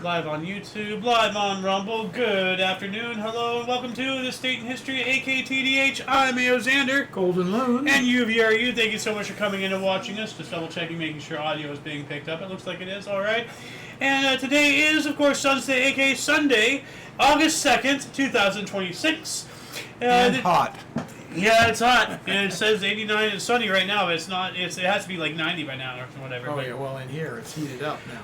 Live on YouTube, live on Rumble. Good afternoon, hello, and welcome to This Date in History, AKTDH. I'm A.O. Xander. Golden Loon. And UVRU. Thank you so much for coming in and watching us. Just double checking, making sure audio is being picked up. It looks like it is, alright. And today is, of course, Sunday, aka Sunday, August 2nd, 2026. And hot. Yeah, it's hot. And it says 89 and sunny right now, but it's not. It has to be like 90 by now or whatever. Oh, yeah, well, in here, it's heated up now.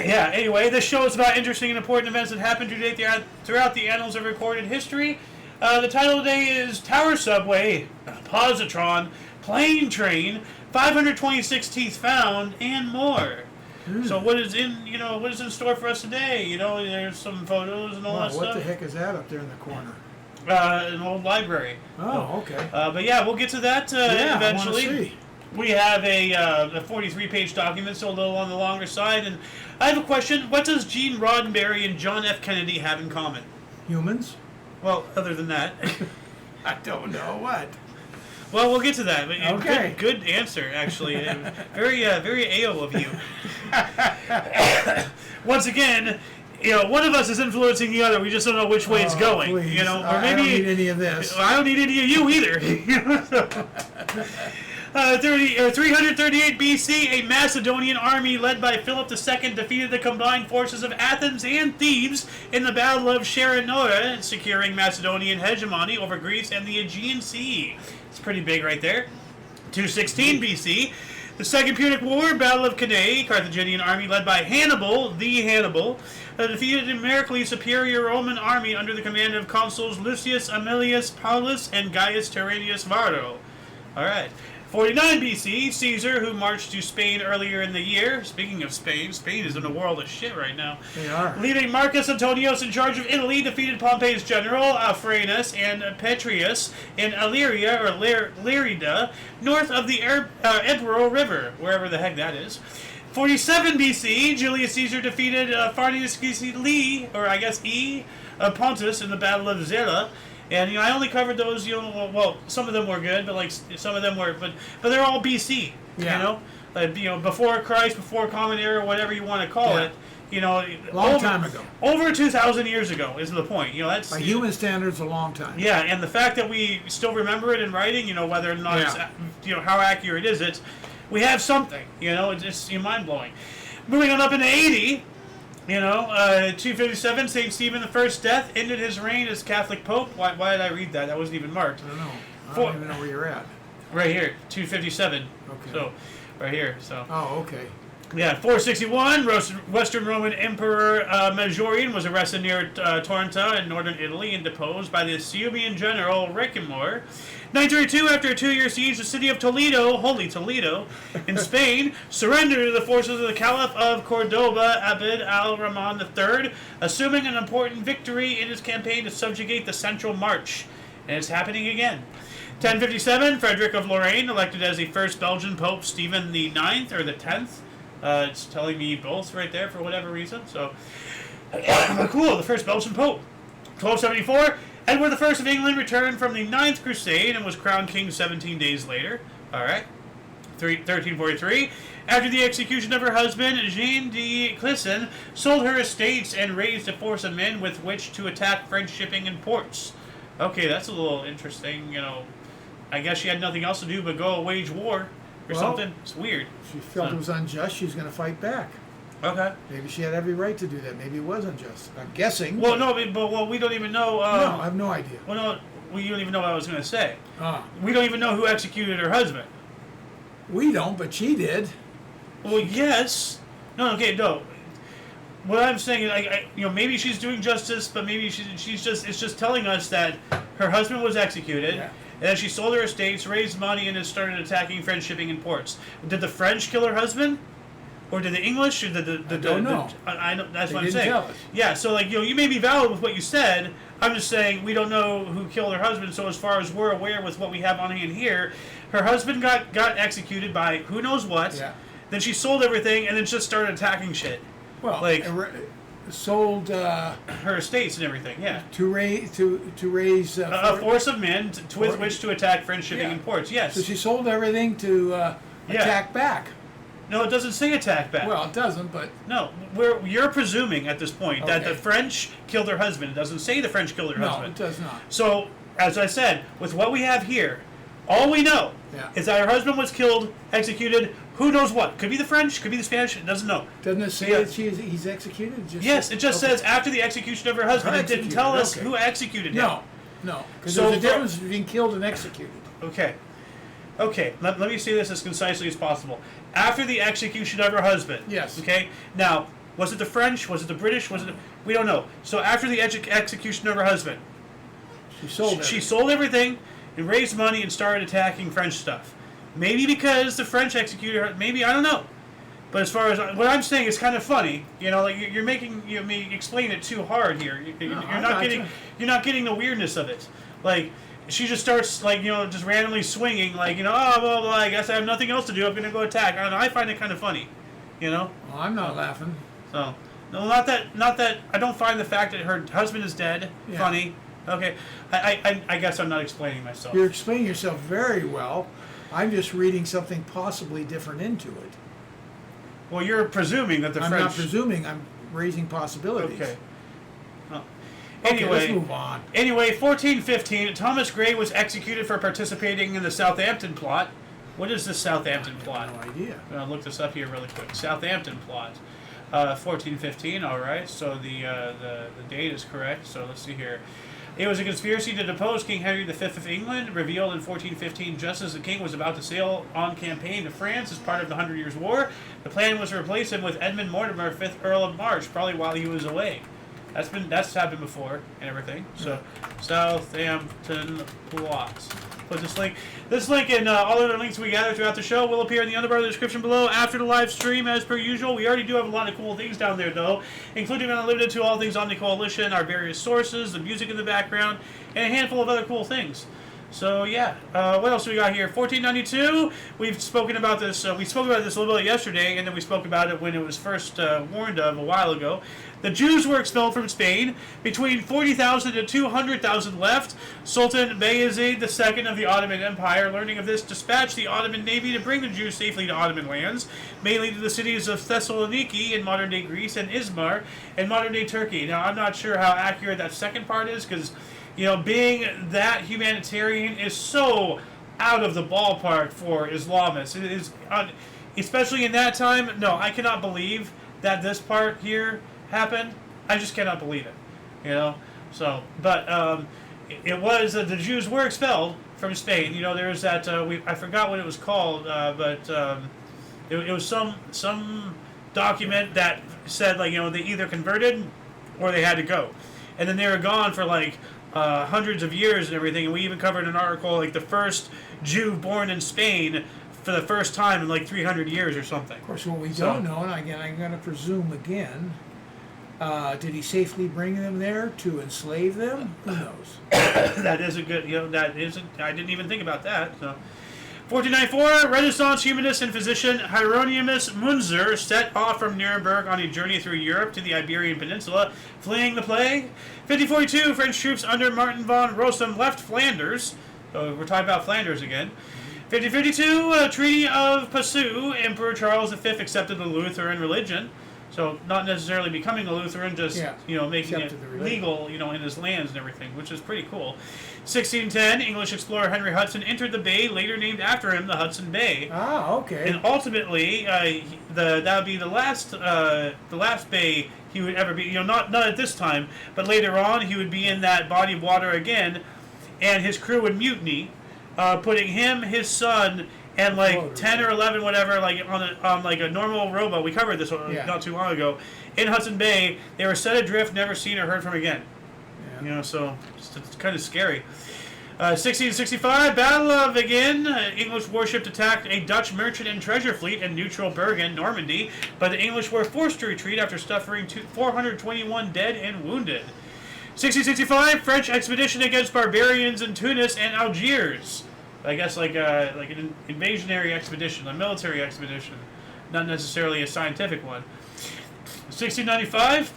Yeah, anyway, this show is about interesting and important events that happened throughout the annals of recorded history. The title today is Tower Subway, Positron, Plane Train, 526 teeth found, and more. So what is in store for us today? There's some photos and all that stuff. What the heck is that up there in the corner? An old library. Oh, okay. But yeah, we'll get to that eventually. I want to see. We have a 43-page document, so a little on the longer side. And I have a question. What does Gene Roddenberry and John F. Kennedy have in common? Humans? Well, other than that. I don't know. What? Well, we'll get to that. Okay. Good answer, actually. Very AO of you. Once again, one of us is influencing the other. We just don't know which way it's going. Please. Or maybe I don't need any of this. I don't need any of you either. 338 BC, a Macedonian army led by Philip II defeated the combined forces of Athens and Thebes in the Battle of Chaeronea, securing Macedonian hegemony over Greece and the Aegean Sea. It's pretty big right there. 216 BC, the Second Punic War, Battle of Cannae, Carthaginian army led by Hannibal, defeated a numerically superior Roman army under the command of consuls Lucius Aemilius Paulus and Gaius Terentius Varro. Alright. 49 BC, Caesar, who marched to Spain earlier in the year. Speaking of Spain, Spain is in a world of shit right now. They are. Leaving Marcus Antonius in charge of Italy, defeated Pompey's general, Afranius, and Petrius in Illyria, or Lyrida, north of the Ebro River, wherever the heck that is. 47 BC, Julius Caesar defeated Farnese Pontus in the Battle of Zela. And I only covered those. Well, some of them were good, but some of them were, but they're all BC. Yeah. Before Christ, before Common Era, whatever you want to call it. Long time ago. Over 2,000 years ago is the point. That's by human standards, a long time. Yeah, and the fact that we still remember it in writing, whether or not it's, how accurate is it, we have something. It's mind blowing. Moving on up into 80. 257, St. Stephen I's death ended his reign as Catholic Pope. Why did I read that? That wasn't even marked. I don't know. I don't even know where you're at. Right here, 257. Okay. So, right here. So. Oh, okay. Yeah, 461, Western Roman Emperor Majorian was arrested near Taranto in northern Italy and deposed by the Suebian general Recamor. 932, after a 2-year siege, the city of Toledo, holy Toledo, in Spain, surrendered to the forces of the Caliph of Cordoba, Abd al-Rahman III, assuming an important victory in his campaign to subjugate the Central March. And it's happening again. 1057, Frederick of Lorraine, elected as the first Belgian Pope Stephen the 9th, or the 10th. It's telling me both right there for whatever reason. So, cool, the first Belgian Pope. 1274, Edward I of England returned from the Ninth Crusade and was crowned king 17 days later. Alright. 1343, after the execution of her husband, Jeanne de Clisson sold her estates and raised a force of men with which to attack French shipping and ports. Okay, that's a little interesting, I guess she had nothing else to do but go wage war or something. It's weird. She felt it was unjust. She's going to fight back. Okay. Maybe she had every right to do that. Maybe it was unjust. I'm guessing. Well, no, but we don't even know. No, I have no idea. Well, no, you don't even know what I was going to say. Ah. We don't even know who executed her husband. We don't, but she did. Well, yes. No, okay, no. What I'm saying is, maybe she's doing justice, but maybe it's just telling us that her husband was executed. Yeah. And then she sold her estates, raised money, and then started attacking French shipping and ports. Did the French kill her husband? Or did the English? Or I don't know. I know. That's they what I'm didn't saying. tell us. Yeah, so you may be valid with what you said. I'm just saying we don't know who killed her husband. So as far as we're aware with what we have on hand here, her husband got executed by who knows what. Yeah. Then she sold everything and then just started attacking shit. Well, sold her estates and everything. Yeah. To raise a force of men with which to attack French shipping and ports. Yes. So she sold everything to attack back. No, it doesn't say attack back. Well, it doesn't, but No, you're presuming at this point that the French killed her husband. It doesn't say the French killed her husband. No, it does not. So, as I said, with what we have here, all we know is that her husband was killed, executed. Who knows what? Could be the French, could be the Spanish. It doesn't know. Doesn't it say that he's executed? Yes, it just says after the execution of her husband. It didn't tell us who executed him. No, because there's a difference between killed and executed. Okay. Let me say this as concisely as possible. After the execution of her husband. Yes. Okay. Now, was it the French? Was it the British? We don't know. So after the execution of her husband, she sold everything and raised money and started attacking French stuff. Maybe because the French executed her. Maybe, I don't know. But as far as what I'm saying, is kind of funny. You know, like you're making me explain it too hard here. You're not getting the weirdness of it. Like she just starts just randomly swinging, oh blah blah blah. I guess I have nothing else to do. I'm gonna go attack. I don't know. I find it kind of funny. Well, I'm not laughing. So no, not that. I don't find the fact that her husband is dead funny. Okay, I guess I'm not explaining myself. You're explaining yourself very well. I'm just reading something possibly different into it. Well, you're presuming that the French... I'm not presuming. I'm raising possibilities. Okay. Well, anyway, let's move on. Anyway, 1415, Thomas Gray was executed for participating in the Southampton plot. What is the Southampton plot? No idea. I'm going to look this up here really quick. Southampton plot. 1415, all right. So the date is correct. So let's see here. It was a conspiracy to depose King Henry V of England, revealed in 1415 just as the king was about to sail on campaign to France as part of the 100 Years' War. The plan was to replace him with Edmund Mortimer, 5th Earl of March, probably while he was away. That's happened before and everything. So, Southampton plot. Put this link and all other links we gather throughout the show will appear in the underbar of the description below after the live stream as per usual. We already do have a lot of cool things down there though, including but not limited to all things Omni Coalition, our various sources, the music in the background, and a handful of other cool things. So yeah, what else do we got here? 1492. We've spoken about this. We spoke about this a little bit yesterday, and then we spoke about it when it was first warned of a while ago. The Jews were expelled from Spain. Between 40,000 and 200,000 left. Sultan Bayezid II of the Ottoman Empire, learning of this, dispatched the Ottoman navy to bring the Jews safely to Ottoman lands, mainly to the cities of Thessaloniki in modern-day Greece and Izmir in modern-day Turkey. Now, I'm not sure how accurate that second part is, because being that humanitarian is so out of the ballpark for Islamists. It is, especially in that time. No, I cannot believe that this part here happened. I just cannot believe it. So, but it was the Jews were expelled from Spain. There was that I forgot what it was called, but it was some document that said they either converted or they had to go, and then they were gone for hundreds of years and everything. And we even covered an article the first Jew born in Spain for the first time in 300 years or something. Of course, what we don't know, and again, I'm going to presume again, did he safely bring them there to enslave them? Who knows? That is a good, I didn't even think about that. So. 1494, Renaissance humanist and physician Hieronymus Munzer set off from Nuremberg on a journey through Europe to the Iberian Peninsula, fleeing the plague. 1542, French troops under Martin von Rossum left Flanders. So we're talking about Flanders again. 1552, Treaty of Passau, Emperor Charles V accepted the Lutheran religion. So not necessarily becoming a Lutheran, just making it legal, in his lands and everything, which is pretty cool. 1610, English explorer Henry Hudson entered the bay, later named after him, the Hudson Bay. Ah, okay. And ultimately, that would be the last bay he would ever be. Not at this time, but later on, he would be in that body of water again, and his crew would mutiny, putting him, his son, and 10 or 11, whatever, on a normal rowboat. We covered this not too long ago. In Hudson Bay, they were set adrift, never seen or heard from again. Yeah. So it's kind of scary. 1665, Battle of Again. English warship attacked a Dutch merchant and treasure fleet in neutral Bergen, Normandy, but the English were forced to retreat after suffering 421 dead and wounded. 1665, French expedition against barbarians in Tunis and Algiers. I guess like an invasionary expedition, a military expedition, not necessarily a scientific one. 1695,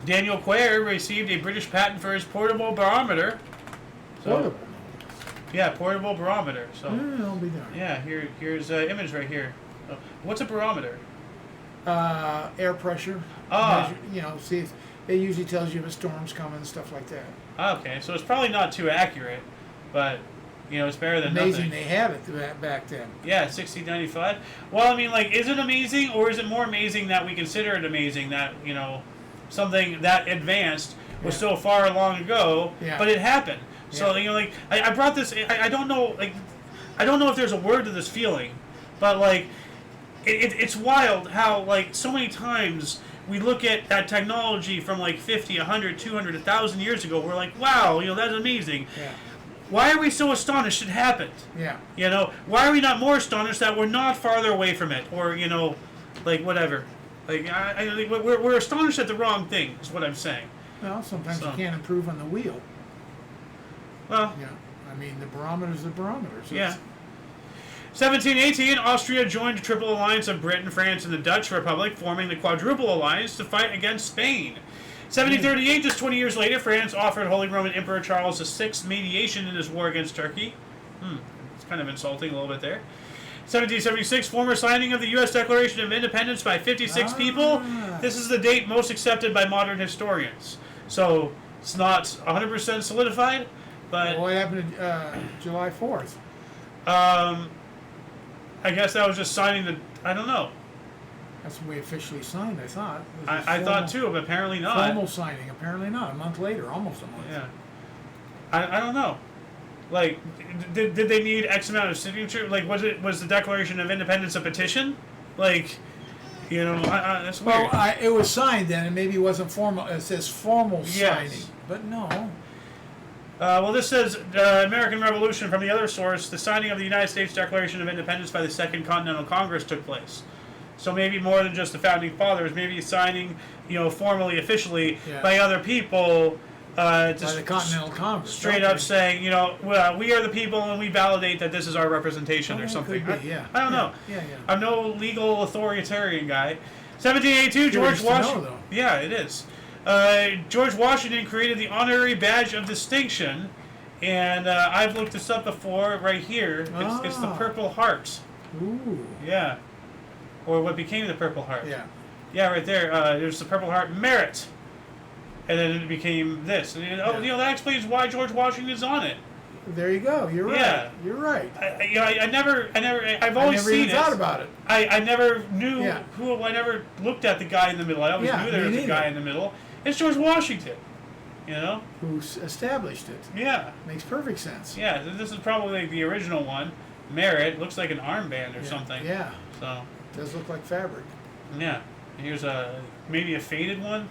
Daniel Quayle received a British patent for his portable barometer. Portable? Yeah, portable barometer. So I'll be darned. yeah, here's an image right here What's a barometer? Air pressure. Ah. See, it usually tells you if a storm's coming and stuff like that. Okay, so it's probably not too accurate, but it's better than Amazing nothing. they had it back then. Yeah, 1695. Well, I mean, like, is it amazing, or is it more amazing that we consider it amazing that something that advanced was so far long ago, but it happened. So like I brought this. I don't know, like, I don't know if there's a word to this feeling, but like it's wild how like so many times we look at that technology from like 50, 100, 200, 1,000 years ago. We're like, wow, that's amazing. Yeah. Why are we so astonished it happened? Yeah. Why are we not more astonished that we're not farther away from it, or like whatever. Like we're astonished at the wrong thing. Is what I'm saying. Well, sometimes you can't improve on the wheel. Well, I mean, the barometer's the barometer. So yeah. 1718, Austria joined a triple alliance of Britain, France, and the Dutch Republic, forming the Quadruple Alliance to fight against Spain. 1738, just 20 years later, France offered Holy Roman Emperor Charles VI mediation in his war against Turkey. It's kind of insulting a little bit there. 1776, former signing of the U.S. Declaration of Independence by 56 people. This is the date most accepted by modern historians. So it's not 100% solidified, but... What happened to July 4th? I guess that was just signing the... I don't know. That's when we officially signed, I thought. I thought too, but apparently not. Formal signing, apparently not. A month later, almost a month. Yeah. I don't know. Like, did they need X amount of signature? Like, was the Declaration of Independence a petition? Like, that's weird. Well, it was signed then, and maybe it wasn't formal. It says formal signing, but no. Well, this says American Revolution. From the other source, the signing of the United States Declaration of Independence by the Second Continental Congress took place. So maybe more than just the founding fathers, maybe signing, formally, officially by other people. By the Continental Congress. Straight up saying, well, we are the people and we validate that this is our representation or something. Could be, I don't know. Yeah. I'm no legal authoritarian guy. 1782, George Washington. Know, yeah, it is. George Washington created the honorary badge of distinction, and I've looked this up before. Right here, it's the Purple Heart. Ooh. Yeah, or what became the Purple Heart. Yeah, right there. There's the Purple Heart Merit, and then it became this. And, that explains why George Washington's on it. There you go. You're right. Yeah. You're right. I've always seen it. Thought about it. I never knew who. I never looked at the guy in the middle. I always knew there was a guy in the middle. It's George Washington, who established it. Yeah, makes perfect sense. Yeah, this is probably like the original one. Merit looks like an armband or something. Yeah, so does look like fabric. Yeah, here's maybe a faded one,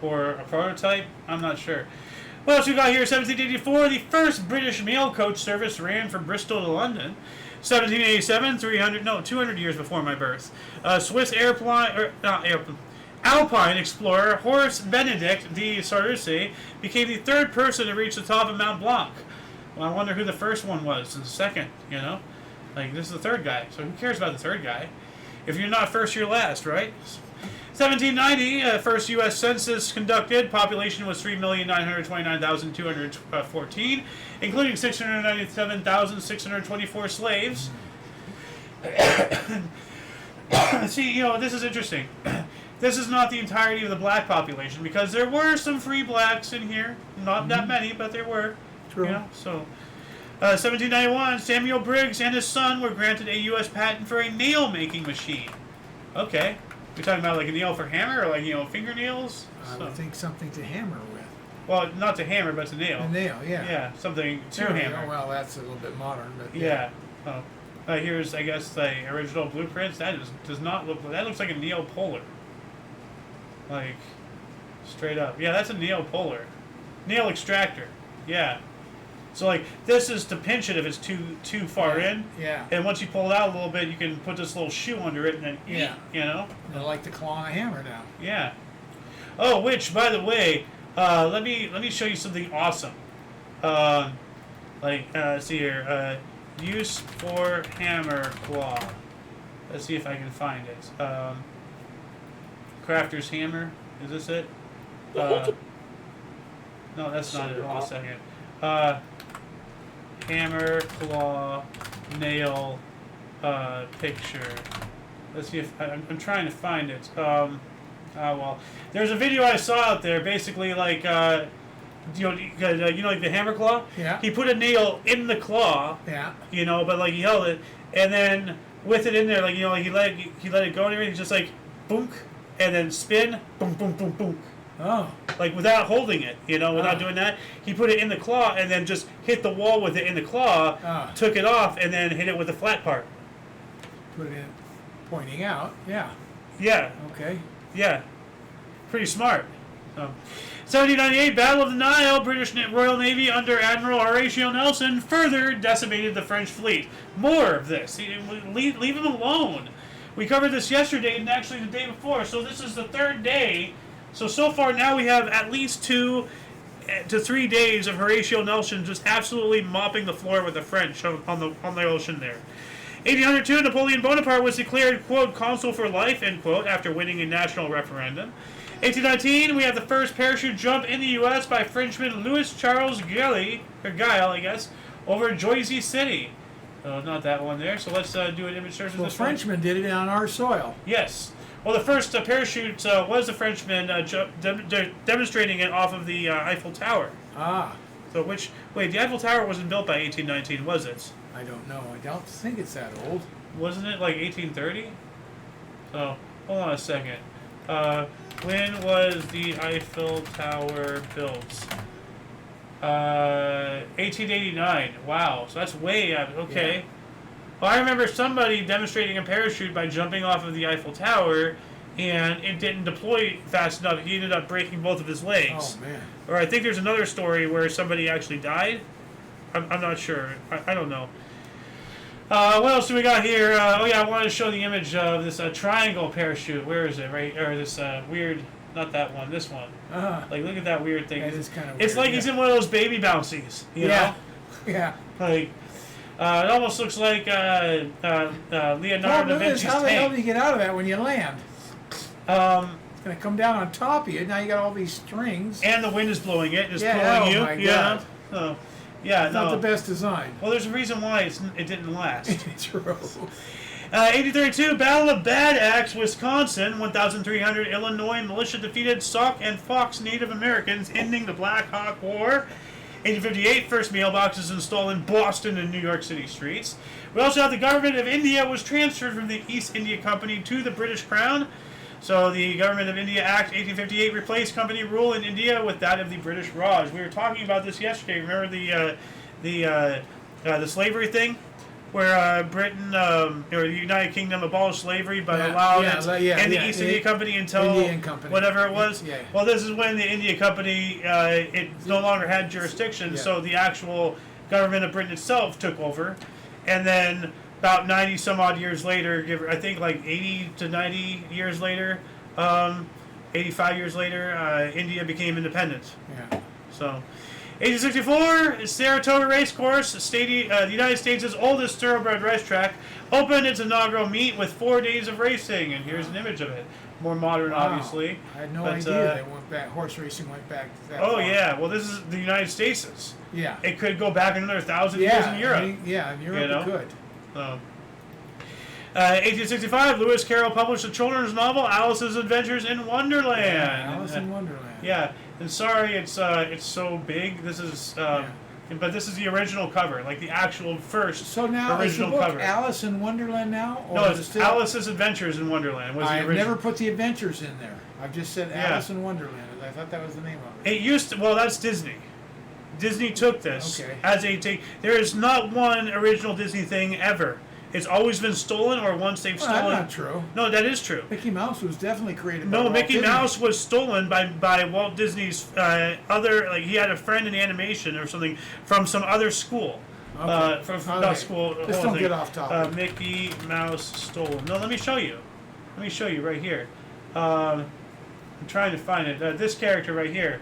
or a prototype. I'm not sure. What else we got here? 1784, the first British mail coach service ran from Bristol to London. 1787, 200 years before my birth. Swiss Alpine explorer Horace Benedict de Sarrusy became the third person to reach the top of Mount Blanc. Well, I wonder who the first one was and the second, Like, this is the third guy, so who cares about the third guy? If you're not first, you're last, right? 1790, first U.S. census conducted. Population was 3,929,214, including 697,624 slaves. See, this is interesting. This is not the entirety of the black population, because there were some free blacks in here. Not that many, but there were. True. 1791, Samuel Briggs and his son were granted a U.S. patent for a nail-making machine. Okay. You're talking about like a nail for hammer, or like, fingernails? I would think something to hammer with. Well, not to hammer, but to nail. A nail, yeah. Yeah, something to hammer. Well, that's a little bit modern, but yeah. Oh. Here's, I guess, the original blueprints. That does not look. That looks like a nail puller. Like, straight up. Yeah, that's a nail puller. Nail extractor. Yeah. So, like, this is to pinch it if it's too far in. Yeah. And once you pull it out a little bit, you can put this little shoe under it and then eat, I like the claw on a hammer now. Yeah. Oh, which, by the way, let me show you something awesome. Let's see here. Use for hammer claw. Let's see if I can find it. Crafter's hammer. Is this it? No, that's not it. Hold on a second. Hammer, claw, nail, picture. Let's see if I'm trying to find it. Well, there's a video I saw out there. Basically, like like the hammer claw. Yeah. He put a nail in the claw. Yeah. But like he held it, and then with it in there, like like he let it go and everything, just like boom, and then spin, boom, boom, boom, boom. Oh. Like without holding it, without doing that, he put it in the claw and then just hit the wall with it in the claw, took it off, and then hit it with the flat part. Put it in, pointing out. Yeah. Yeah. Okay. Yeah. Pretty smart. So, 1798, Battle of the Nile, British Royal Navy under Admiral Horatio Nelson further decimated the French fleet. More of this. Leave him alone. We covered this yesterday and actually the day before, so this is the third day. So far now we have at least 2 to 3 days of Horatio Nelson just absolutely mopping the floor with the French on the ocean there. 1802, Napoleon Bonaparte was declared, quote, consul for life, end quote, after winning a national referendum. 1819, we have the first parachute jump in the U.S. by Frenchman Louis Charles Guile, I guess, over Jersey City. Not that one there, so let's do an image search of this Frenchman did it on our soil. Yes. Well, the first parachute was the Frenchman demonstrating it off of the Eiffel Tower. Ah. So the Eiffel Tower wasn't built by 1819, was it? I don't know. I don't think it's that old. Wasn't it like 1830? So, hold on a second. When was the Eiffel Tower built? 1889. Wow. So that's way out. Okay. Yeah. Well, I remember somebody demonstrating a parachute by jumping off of the Eiffel Tower, and it didn't deploy fast enough. He ended up breaking both of his legs. Oh, man. Or I think there's another story where somebody actually died. I'm not sure. I don't know. What else do we got here? I wanted to show the image of this triangle parachute. Where is it? Right, or this weird, not that one, this one. Like, look at that weird thing. That is kind of weird. It's like he's in one of those baby bouncies, you know? Yeah. Like, it almost looks like Leonardo da Vinci's how the hell do tank. you get out of that when you land? It's going to come down on top of you. Now you got all these strings. And the wind is blowing it. It's pulling you. My God. Yeah, it's not the best design. Well, there's a reason why it didn't last. True. 1832, Battle of Bad Axe, Wisconsin. 1,300 Illinois militia defeated Sauk and Fox Native Americans, ending the Black Hawk War. 1858, first mailboxes installed in Boston and New York City streets. We also have the government of India was transferred from the East India Company to the British Crown. So the Government of India Act 1858 replaced company rule in India with that of the British Raj. We were talking about this yesterday. Remember the slavery thing, where Britain or the United Kingdom abolished slavery but allowed the East India Company until whatever it was. Yeah. Well, this is when the India Company it no longer had jurisdiction, so the actual government of Britain itself took over, and then about 90 some odd years later, I think like 80 to 90 years later, 85 years later, India became independent. Yeah. So, 1864, Saratoga Racecourse, the United States' oldest thoroughbred racetrack, opened its inaugural meet with 4 days of racing, and here's an image of it. More modern, obviously. I had no idea they went back. Horse racing went back that far. Yeah. Well, this is the United States'. Yeah. It could go back another 1,000 years in Europe. In Europe it could. 1865, Lewis Carroll published a children's novel, Alice's Adventures in Wonderland. Yeah, Alice in Wonderland. Yeah, and sorry, it's so big. This is, but this is the original cover, like the actual first. So now original is the book cover. Alice in Wonderland now? Or no, is it's it still Alice's Adventures in Wonderland. I've never put the adventures in there. I've just said Alice in Wonderland. I thought that was the name of it. It used to. Well, that's Disney. Disney took this as a take. There is not one original Disney thing ever. It's always been stolen, or once they've stolen. That's not true. No, that is true. Mickey Mouse was definitely created by No, Walt Mickey Disney. Mouse was stolen by Walt Disney's other, like he had a friend in animation or something from some other school. Okay. Not school. Just don't get off topic. Mickey Mouse stolen. No, let me show you. Let me show you right here. I'm trying to find it. This character right here.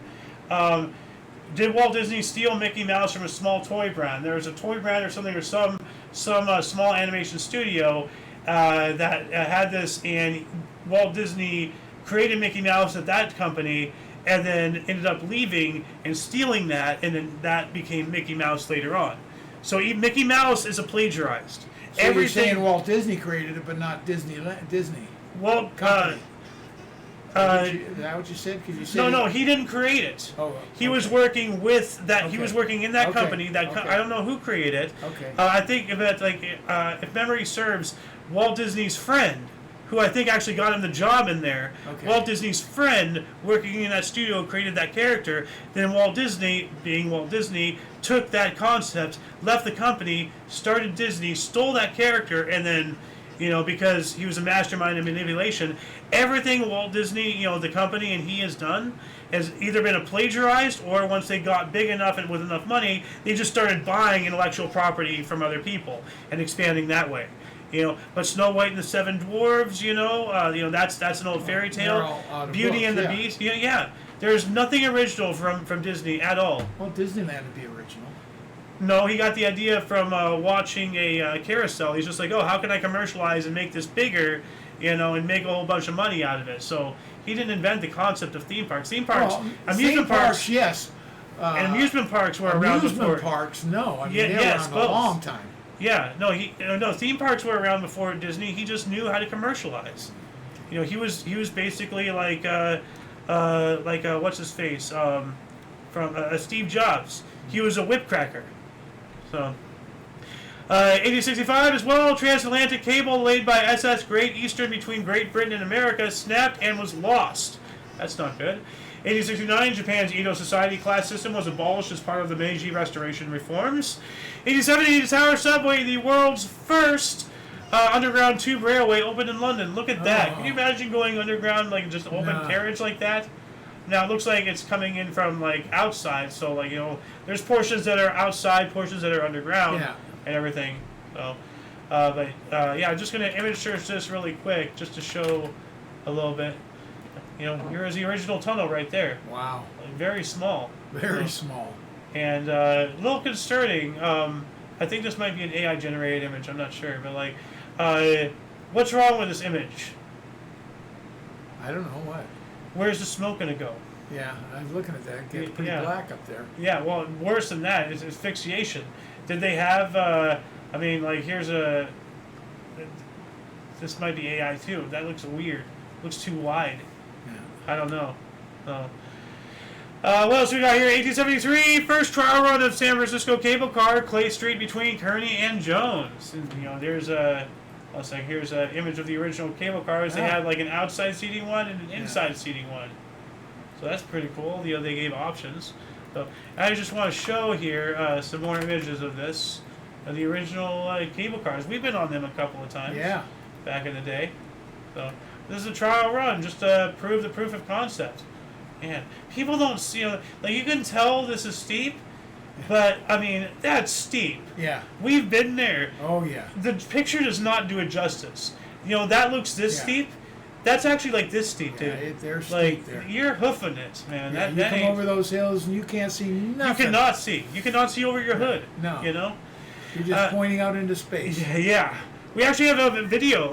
Did Walt Disney steal Mickey Mouse from a small toy brand? There was a toy brand or something, or some small animation studio that had this, and Walt Disney created Mickey Mouse at that company, and then ended up leaving and stealing that, and then that became Mickey Mouse later on. So Mickey Mouse is a plagiarized. So you're everything. saying Walt Disney created it, but not Disney. Well, Company. Is that what you said? 'Cause you said no, he didn't create it. Oh, He was working with that. He Okay. was working in that Okay. company. Okay. I don't know who created it. Okay. I think that if memory serves, Walt Disney's friend, who I think actually got him the job in there. Okay. Walt Disney's friend working in that studio created that character. Then Walt Disney, being Walt Disney, took that concept, left the company, started Disney, stole that character, and then, because he was a mastermind in manipulation, everything Walt Disney, the company and he has done has either been a plagiarized, or once they got big enough and with enough money, they just started buying intellectual property from other people and expanding that way. But Snow White and the Seven Dwarves, that's an old fairy They're tale. all out of Beauty books, and the yeah. Beast, yeah. There's nothing original from Disney at all. Well, Disneyland would be original. No, he got the idea from watching a carousel. He's just like, oh, how can I commercialize and make this bigger, and make a whole bunch of money out of it. So he didn't invent the concept of theme parks. Amusement parks, yes. and amusement parks were around before. Amusement parks, no. I mean, they were yes, around both. a long time. Yeah, no, theme parks were around before Disney. He just knew how to commercialize. He was basically like what's his face from Steve Jobs. He was a whipcracker. So 1865 as well, transatlantic cable laid by SS Great Eastern between Great Britain and America snapped and was lost. That's not good. 1869, Japan's Edo Society class system was abolished as part of the Meiji Restoration reforms. 1870, the Tower Subway, the world's first underground tube railway, opened in London. Look at that. Can you imagine going underground, like just open carriage like that? Now it looks like it's coming in from outside, so there's portions that are outside, portions that are underground, and everything. So, I'm just gonna image search this really quick just to show a little bit. Here's the original tunnel right there. Wow. Very small. Very small. And a little concerning. I think this might be an AI generated image. I'm not sure, but what's wrong with this image? I don't know what. Where's the smoke gonna go? Yeah, I was looking at that. It gets pretty black up there. Yeah, well, worse than that is asphyxiation. Did they have? Here's a. This might be AI too. That looks weird. Looks too wide. I don't know. What else we got here? 1873, first trial run of San Francisco cable car, Clay Street between Kearny and Jones. And, there's a. Here's an image of the original cable cars. They had an outside seating one and an inside seating one. So that's pretty cool. They gave options. So I just want to show here some more images of this, of the original cable cars. We've been on them a couple of times. Yeah. Back in the day. So this is a trial run, just to prove the proof of concept. And people don't see, you can tell this is steep, but that's steep. Yeah. We've been there. Oh yeah. The picture does not do it justice. That looks this steep. That's actually this steep, dude. They're steep there. You're hoofing it, man. Yeah, you come over those hills and you can't see nothing. You cannot see. You cannot see over your hood. No. You're just pointing out into space. Yeah. We actually have a video,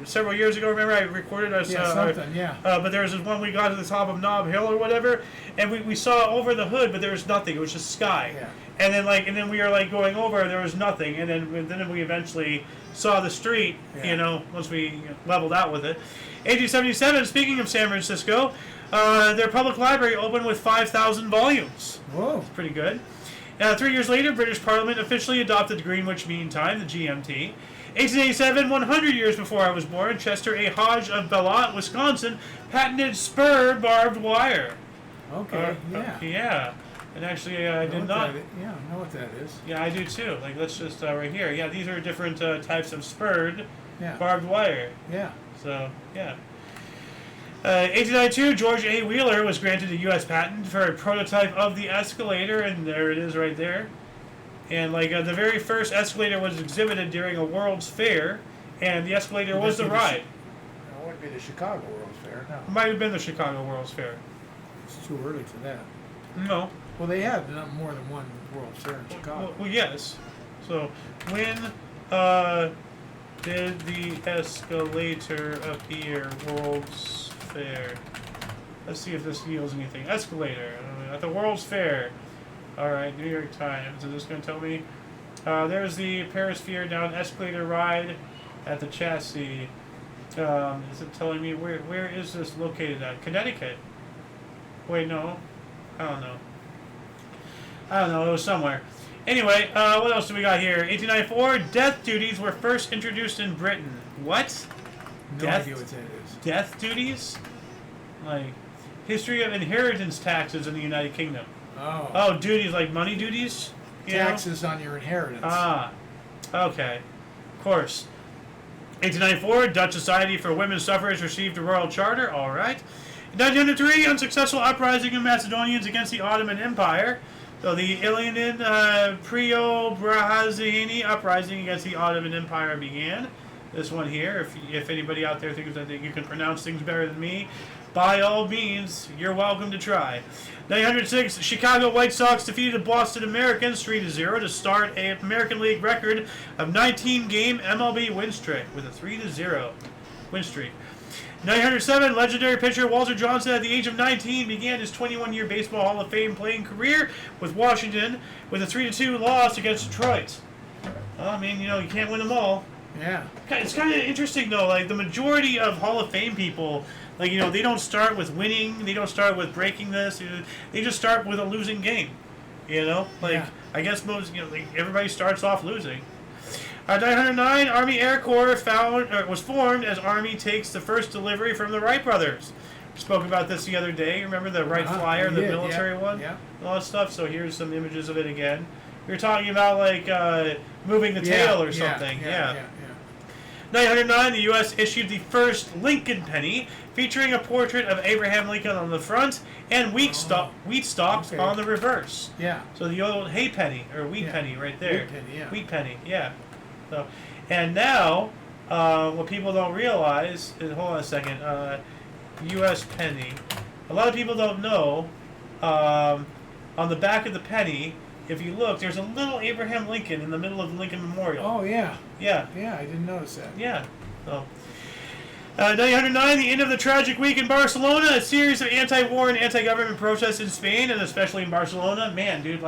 several years ago. Remember, I recorded us. But there was this one we got to the top of Knob Hill or whatever, and we saw over the hood, but there was nothing. It was just sky. Yeah. And then we were going over, and there was nothing. And then we eventually saw the street. Once we leveled out with it. 1877. Speaking of San Francisco, their public library opened with 5,000 volumes. Whoa. That's pretty good. 3 years later, British Parliament officially adopted the Greenwich Mean Time, the GMT. 1887, 100 years before I was born, Chester A. Hodge of Belot, Wisconsin, patented spur barbed wire. Okay, Yeah. And actually, I did not. I know what that is. Yeah, I do too. Let's just, right here. Yeah, these are different types of spurred barbed wire. Yeah. So, yeah. 1892, George A. Wheeler was granted a U.S. patent for a prototype of the escalator, and there it is right there. And the very first escalator was exhibited during a World's Fair, and the escalator was the ride. It wouldn't be the Chicago World's Fair, no. It might have been the Chicago World's Fair. It's too early for that. No. Well, they have more than one World's Fair in Chicago. Well, yes. So, when did the escalator appear? World's Fair. Let's see if this yields anything. Escalator at the World's Fair. All right, New York Times. Is this going to tell me There's the perisphere down escalator ride at the chassis. Is it telling me where is this located at? Connecticut. Wait, no. I don't know. It was somewhere. Anyway, what else do we got here? 1894, death duties were first introduced in Britain. What? No idea what that is. Death duties? Like, history of inheritance taxes in the United Kingdom. Oh. Oh, duties like money duties? Taxes on your inheritance. Ah, okay. Of course. 1894, Dutch Society for Women's Suffrage received a royal charter. All right. 1903, unsuccessful uprising of Macedonians against the Ottoman Empire. So the Ilianin Preobrazheni uprising against the Ottoman Empire began. This one here, if anybody out there thinks that you can pronounce things better than me, by all means, you're welcome to try. 1906, Chicago White Sox defeated the Boston Americans 3-0 to start an American League record of 19-game MLB win streak with a 3-0 win streak. 1907, legendary pitcher Walter Johnson, at the age of 19, began his 21-year Baseball Hall of Fame playing career with Washington with a 3-2 loss against Detroit. Well, I mean, you can't win them all. Yeah. It's kind of interesting, though. Like, the majority of Hall of Fame people, like, they don't start with winning. They don't start with breaking this. They just start with a losing game. Yeah. I guess most, everybody starts off losing. 909, Army Air Corps was formed as Army takes the first delivery from the Wright brothers. We spoke about this the other day. Remember the Wright Flyer, the military one? Yeah. And all that stuff. So here's some images of it again. We were talking about, like, moving the tail or something. Yeah. 909, the U.S. issued the first Lincoln penny, featuring a portrait of Abraham Lincoln on the front and wheat stalks on the reverse. Yeah. So the old hay penny, or wheat penny right there. Wheat penny, yeah. Wheat penny, yeah. So, and now, what people don't realize is, hold on a second, U.S. penny. A lot of people don't know, on the back of the penny, if you look, there's a little Abraham Lincoln in the middle of the Lincoln Memorial. Oh, yeah. Yeah. Yeah, I didn't notice that. Yeah. So, 909, the end of the tragic week in Barcelona. A series of anti-war and anti-government protests in Spain, and especially in Barcelona. Man, dude,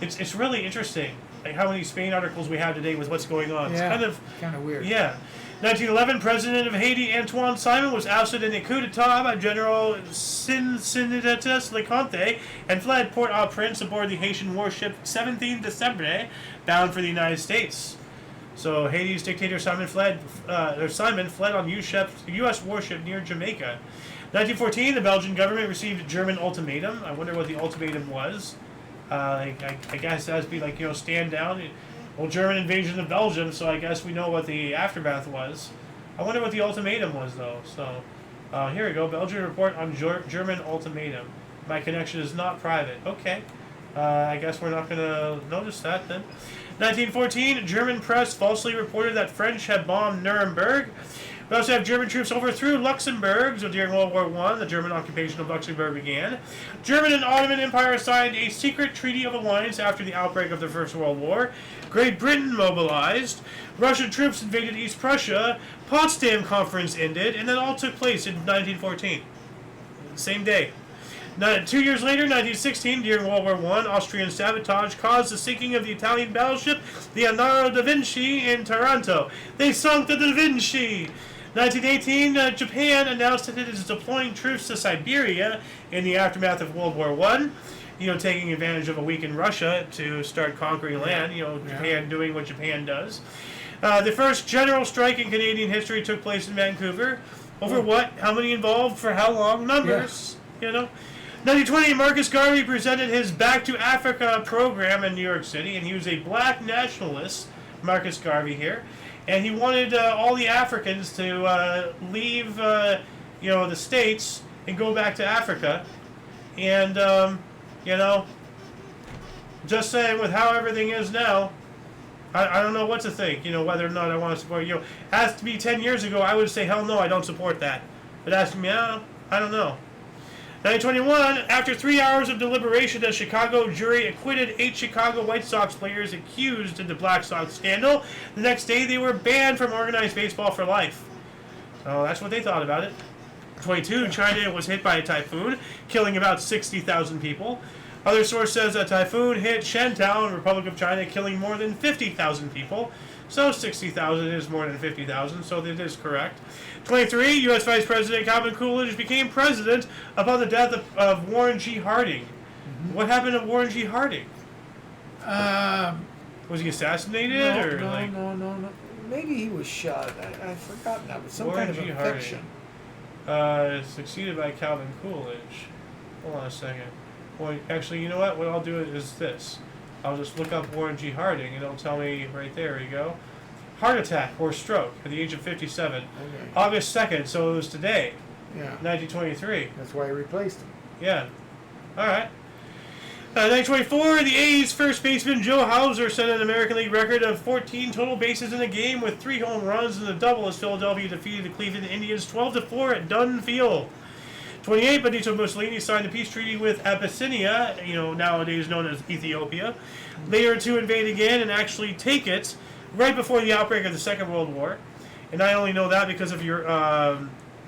it's really interesting, like, how many Spain articles we have today with what's going on. Yeah, It's kind of weird. Yeah. 1911, President of Haiti Antoine Simon was ousted in a coup d'etat by General Cincinnatus Leconte and fled Port-au-Prince aboard the Haitian warship 17 December, bound for the United States. So Haiti's dictator Simon fled on U.S. warship near Jamaica. 1914, the Belgian government received a German ultimatum. I wonder what the ultimatum was. I guess it has to be like, stand down. Well, German invasion of Belgium, so I guess we know what the aftermath was. I wonder what the ultimatum was, though. So, here we go. Belgian report on German ultimatum. My connection is not private. Okay. I guess we're not going to notice that, then. 1914, German press falsely reported that French had bombed Nuremberg. We also have German troops overthrew Luxembourg. So during World War I, the German occupation of Luxembourg began. German and Ottoman Empire signed a secret treaty of alliance after the outbreak of the First World War. Great Britain mobilized. Russian troops invaded East Prussia. Potsdam Conference ended, and that all took place in 1914. Same day. 2 years later, 1916, during World War I, Austrian sabotage caused the sinking of the Italian battleship Leonardo da Vinci in Taranto. They sunk the Da Vinci! 1918, Japan announced that it is deploying troops to Siberia in the aftermath of World War I. Taking advantage of a weakened Russia to start conquering land. Japan doing what Japan does. The first general strike in Canadian history took place in Vancouver. Over what? How many involved? For how long? Numbers. 1920, Marcus Garvey presented his Back to Africa program in New York City, and he was a black nationalist, Marcus Garvey here, and he wanted all the Africans to leave, the States and go back to Africa, and, just saying, with how everything is now, I don't know what to think, whether or not I want to support, asked me 10 years ago, I would say, hell no, I don't support that, but ask me now, I don't know. 1921, after 3 hours of deliberation, a Chicago jury acquitted 8 Chicago White Sox players accused in the Black Sox scandal. The next day, they were banned from organized baseball for life. So that's what they thought about it. 22, China was hit by a typhoon, killing about 60,000 people. Other source says a typhoon hit Shantou in Republic of China, killing more than 50,000 people. So 60,000 is more than 50,000, so that is correct. 23, U.S. Vice President Calvin Coolidge became president upon the death of Warren G. Harding. Mm-hmm. What happened to Warren G. Harding? Was he assassinated? No. Maybe he was shot. I've forgotten that. Was some Warren kind of G. infection. Succeeded by Calvin Coolidge. Hold on a second. Well, actually, you know what? What I'll do is this. I'll just look up Warren G. Harding, and it'll tell me right there. You go. Heart attack or stroke at the age of 57. Okay. August 2nd, so it was today. Yeah. 1923. That's why he replaced him. Yeah. All right. 1924, the A's first baseman Joe Hauser set an American League record of 14 total bases in a game with 3 home runs and a double as Philadelphia defeated the Cleveland Indians 12-4 at Dunn Field. 28, Benito Mussolini signed a peace treaty with Abyssinia, nowadays known as Ethiopia, later to invade again and actually take it right before the outbreak of the Second World War. And I only know that because of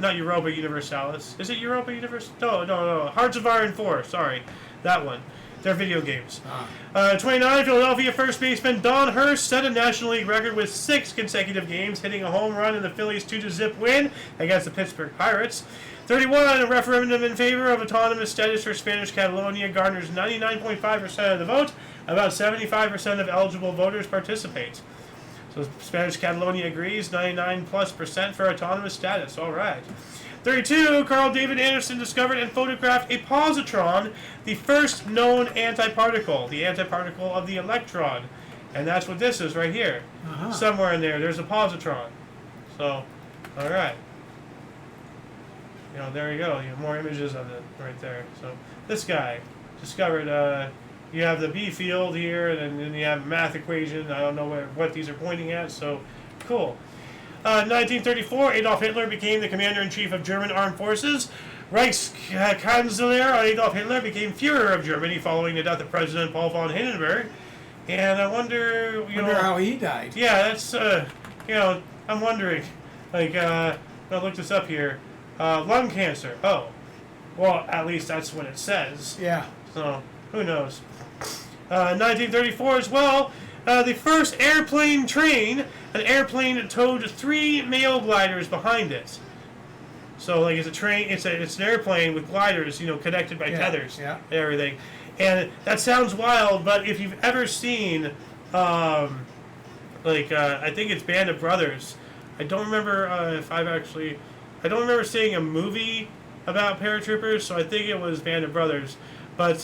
not Europa Universalis. Is it Europa Universalis? No. Hearts of Iron 4, sorry. That one. They're video games. 29, Philadelphia first baseman Don Hurst set a National League record with 6 consecutive games, hitting a home run in the Phillies' 2-0 win against the Pittsburgh Pirates. 31, a referendum in favor of autonomous status for Spanish Catalonia garners 99.5% of the vote. About 75% of eligible voters participate. So Spanish Catalonia agrees, 99+% for autonomous status. All right. 32, Carl David Anderson discovered and photographed a positron, the first known antiparticle, the antiparticle of the electron. And that's what this is right here. Uh-huh. Somewhere in there's a positron. So, all right. There you go. You have more images of it right there. So, this guy discovered, you have the B field here, and then you have math equation. I don't know what these are pointing at, so cool. 1934, Adolf Hitler became the commander-in-chief of German armed forces. Reichskanzler Adolf Hitler became Führer of Germany following the death of President Paul von Hindenburg. And I wonder, how he died. Yeah, that's, I'm wondering. I'll look this up here. Lung cancer. Oh. Well, at least that's what it says. Yeah. So, who knows? 1934 as well. The first airplane train, an airplane towed 3 male gliders behind it. So, it's a train, it's an airplane with gliders, connected by tethers and everything. And that sounds wild, but if you've ever seen, I think it's Band of Brothers. I don't remember I don't remember seeing a movie about paratroopers, so I think it was Band of Brothers. But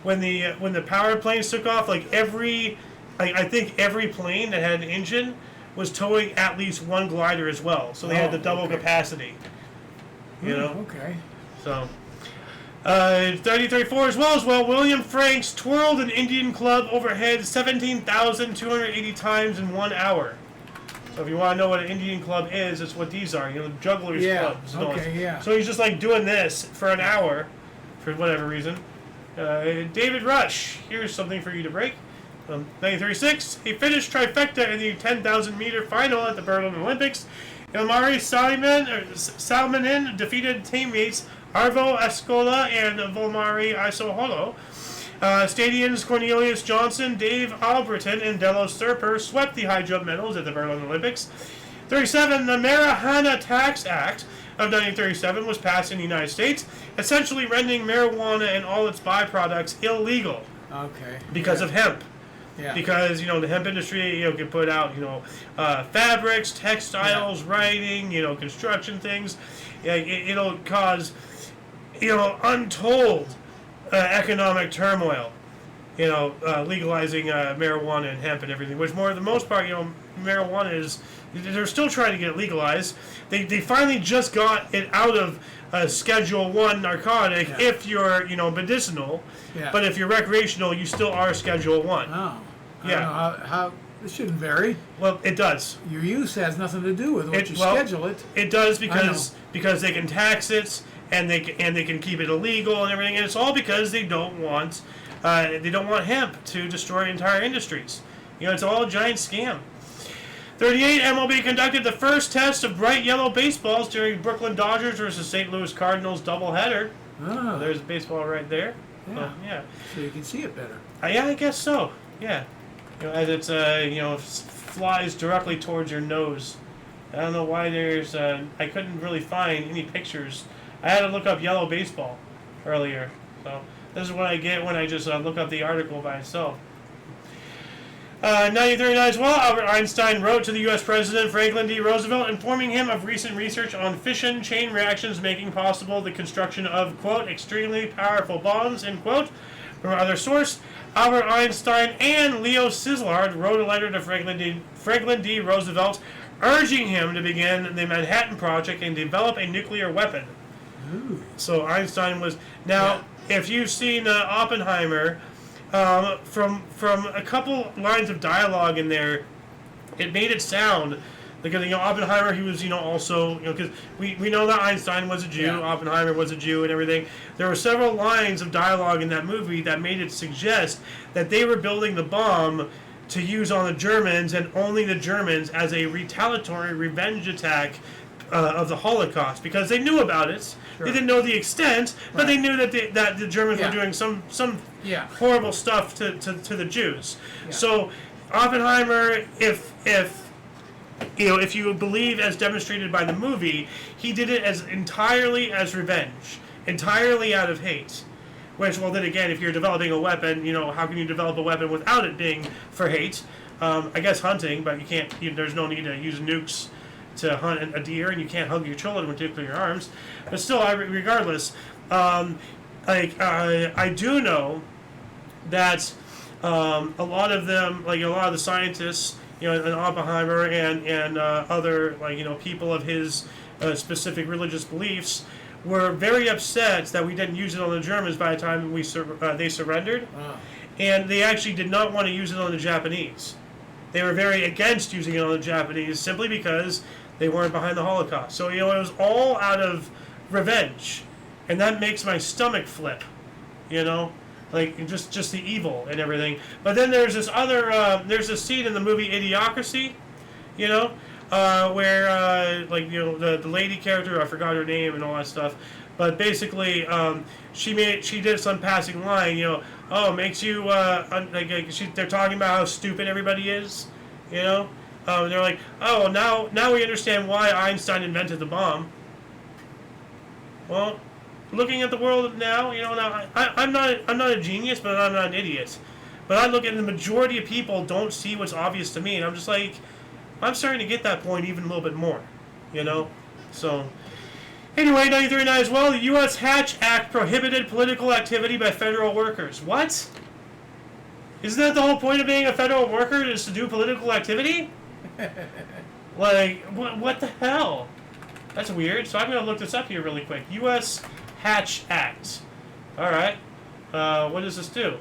when the power planes took off, I think every plane that had an engine was towing at least one glider as well. So they had the double capacity. Okay. So, 3034 as well, William Franks twirled an Indian club overhead 17,280 times in 1 hour. So if you want to know what an Indian club is, it's what these are. Jugglers clubs. Okay, yeah. So he's just doing this for an hour, for whatever reason. David Rush, here's something for you to break. 1936, he finished trifecta in the 10,000 meter final at the Berlin Olympics. Ilmari Salmanin defeated teammates Arvo Ascola and Volmari Isoholo. Stadions Cornelius Johnson, Dave Alberton, and Delos Serper swept the high jump medals at the Berlin Olympics. 37, the Marijuana Tax Act of 1937 was passed in the United States, essentially rendering marijuana and all its byproducts illegal. Okay. Because of hemp. Yeah. Because, the hemp industry, can put out, fabrics, textiles, writing, construction things. It'll cause, untold economic turmoil, legalizing marijuana and hemp and everything, which for the most part, marijuana is, they're still trying to get it legalized. They finally just got it out of Schedule 1 narcotic if you're, medicinal. Yeah. But if you're recreational, you still are Schedule 1. Oh. I don't know how it shouldn't vary. Well, it does. Your use has nothing to do with what you schedule it. It does because they can tax it and they can keep it illegal and everything, and it's all because they don't want hemp to destroy entire industries. It's all a giant scam. 38, MLB conducted the first test of bright yellow baseballs during Brooklyn Dodgers versus St. Louis Cardinals doubleheader. Oh. There's baseball right there. Yeah. So you can see it better. Yeah, I guess so. Yeah. As it's flies directly towards your nose. I don't know why there's. I couldn't really find any pictures. I had to look up yellow baseball earlier. So this is what I get when I just look up the article by itself. 1939 as well, Albert Einstein wrote to the U.S. President Franklin D. Roosevelt informing him of recent research on fission chain reactions making possible the construction of, quote, extremely powerful bombs, end quote. From another source, Albert Einstein and Leo Szilard wrote a letter to Franklin D. Roosevelt urging him to begin the Manhattan Project and develop a nuclear weapon. Ooh. So Einstein was... Now, if you've seen Oppenheimer... from a couple lines of dialogue in there, it made it sound because Oppenheimer, he was also because we know that Einstein was a Jew, Oppenheimer was a Jew, and everything. There were several lines of dialogue in that movie that made it suggest that they were building the bomb to use on the Germans and only the Germans as a retaliatory revenge attack of the Holocaust because they knew about it. Sure. They didn't know the extent, but they knew that the Germans were doing some horrible stuff to the Jews. Yeah. So Oppenheimer, if you believe as demonstrated by the movie, he did it as entirely as revenge, entirely out of hate. Which, well, then again, if you're developing a weapon, how can you develop a weapon without it being for hate? I guess hunting, but you can't. There's no need to use nukes to hunt a deer, and you can't hug your children with nuclear arms. But still, regardless, I do know that a lot of them, a lot of the scientists, and Oppenheimer and other people of his specific religious beliefs were very upset that we didn't use it on the Germans by the time they surrendered, and they actually did not want to use it on the Japanese. They were very against using it on the Japanese simply because they weren't behind the Holocaust. So, it was all out of revenge. And that makes my stomach flip, just the evil and everything. But then there's this there's this scene in the movie Idiocracy, where, the lady character, I forgot her name and all that stuff. But basically, she did some passing line, makes you, they're talking about how stupid everybody is, they're like, oh, now we understand why Einstein invented the bomb. Well, looking at the world now, now I'm not a genius, but I'm not an idiot. But I look at the majority of people don't see what's obvious to me, and I'm just like, I'm starting to get that point even a little bit more, So, anyway, 1939 as well, the U.S. Hatch Act prohibited political activity by federal workers. What? Isn't that the whole point of being a federal worker, is to do political activity? What the hell? That's weird. So I'm going to look this up here really quick. U.S. Hatch Act. Alright. What does this do?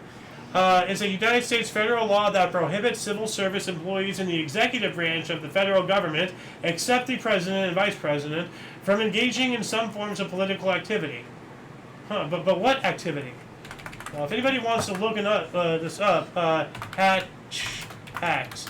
It's a United States federal law that prohibits civil service employees in the executive branch of the federal government, except the president and vice president, from engaging in some forms of political activity. But what activity? Well, if anybody wants to look this up, Hatch Act.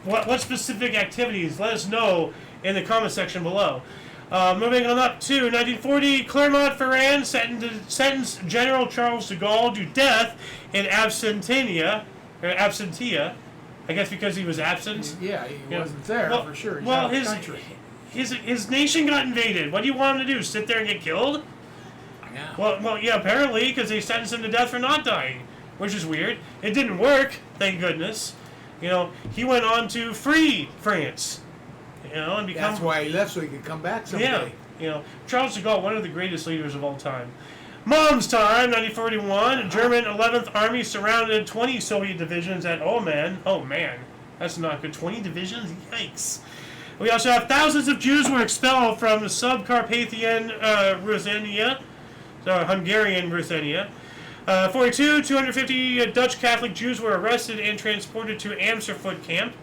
What specific activities? Let us know in the comment section below. Moving on up to 1940, Clermont-Ferrand sentenced General Charles de Gaulle to death in absentia. I guess because he was absent. Yeah, he wasn't there for sure. He's well, out of the country. His nation got invaded. What do you want him to do? Sit there and get killed? Yeah. Well, yeah, apparently, because they sentenced him to death for not dying, which is weird. It didn't work, thank goodness. He went on to free France. And become... That's why he left, so he could come back someday. Yeah, Charles de Gaulle, one of the greatest leaders of all time. Mom's time, 1941. German 11th Army surrounded 20 Soviet divisions at Oman. Oh, man. That's not good. 20 divisions? Yikes. We also have thousands of Jews were expelled from the Subcarpathian Ruthenia, Hungarian Ruthenia. 42, 250 Dutch Catholic Jews were arrested and transported to Amersfoort camp.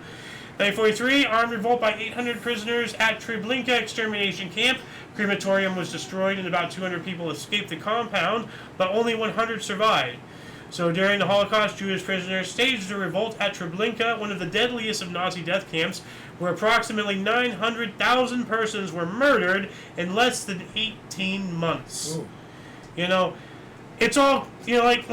1943, armed revolt by 800 prisoners at Treblinka extermination camp. Crematorium was destroyed and about 200 people escaped the compound, but only 100 survived. So during the Holocaust, Jewish prisoners staged a revolt at Treblinka, one of the deadliest of Nazi death camps, where approximately 900,000 persons were murdered in less than 18 months. Ooh. it's all, like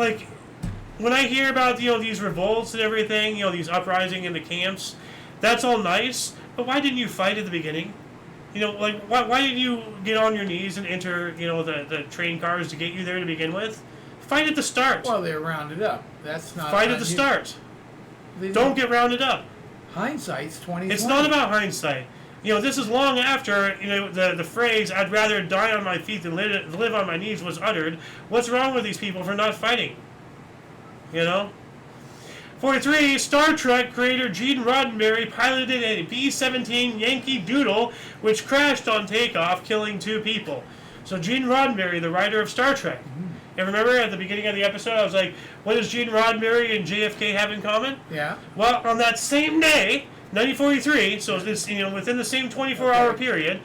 when I hear about, these revolts and everything, these uprising in the camps, that's all nice, but why didn't you fight at the beginning? Like, why didn't you get on your knees and enter, the train cars to get you there to begin with? Fight at the start. Well, they're rounded up. That's not... Fight at the start. Don't get rounded up. Hindsight's 20/20. It's not about hindsight. This is long after, the phrase, "I'd rather die on my feet than live on my knees" was uttered. What's wrong with these people for not fighting? 43, Star Trek creator Gene Roddenberry piloted a B-17 Yankee Doodle, which crashed on takeoff, killing 2 people. So Gene Roddenberry, the writer of Star Trek. And remember at the beginning of the episode, I was like, what does Gene Roddenberry and JFK have in common? Yeah. Well, on that same day, 1943, so this, within the same 24-hour period,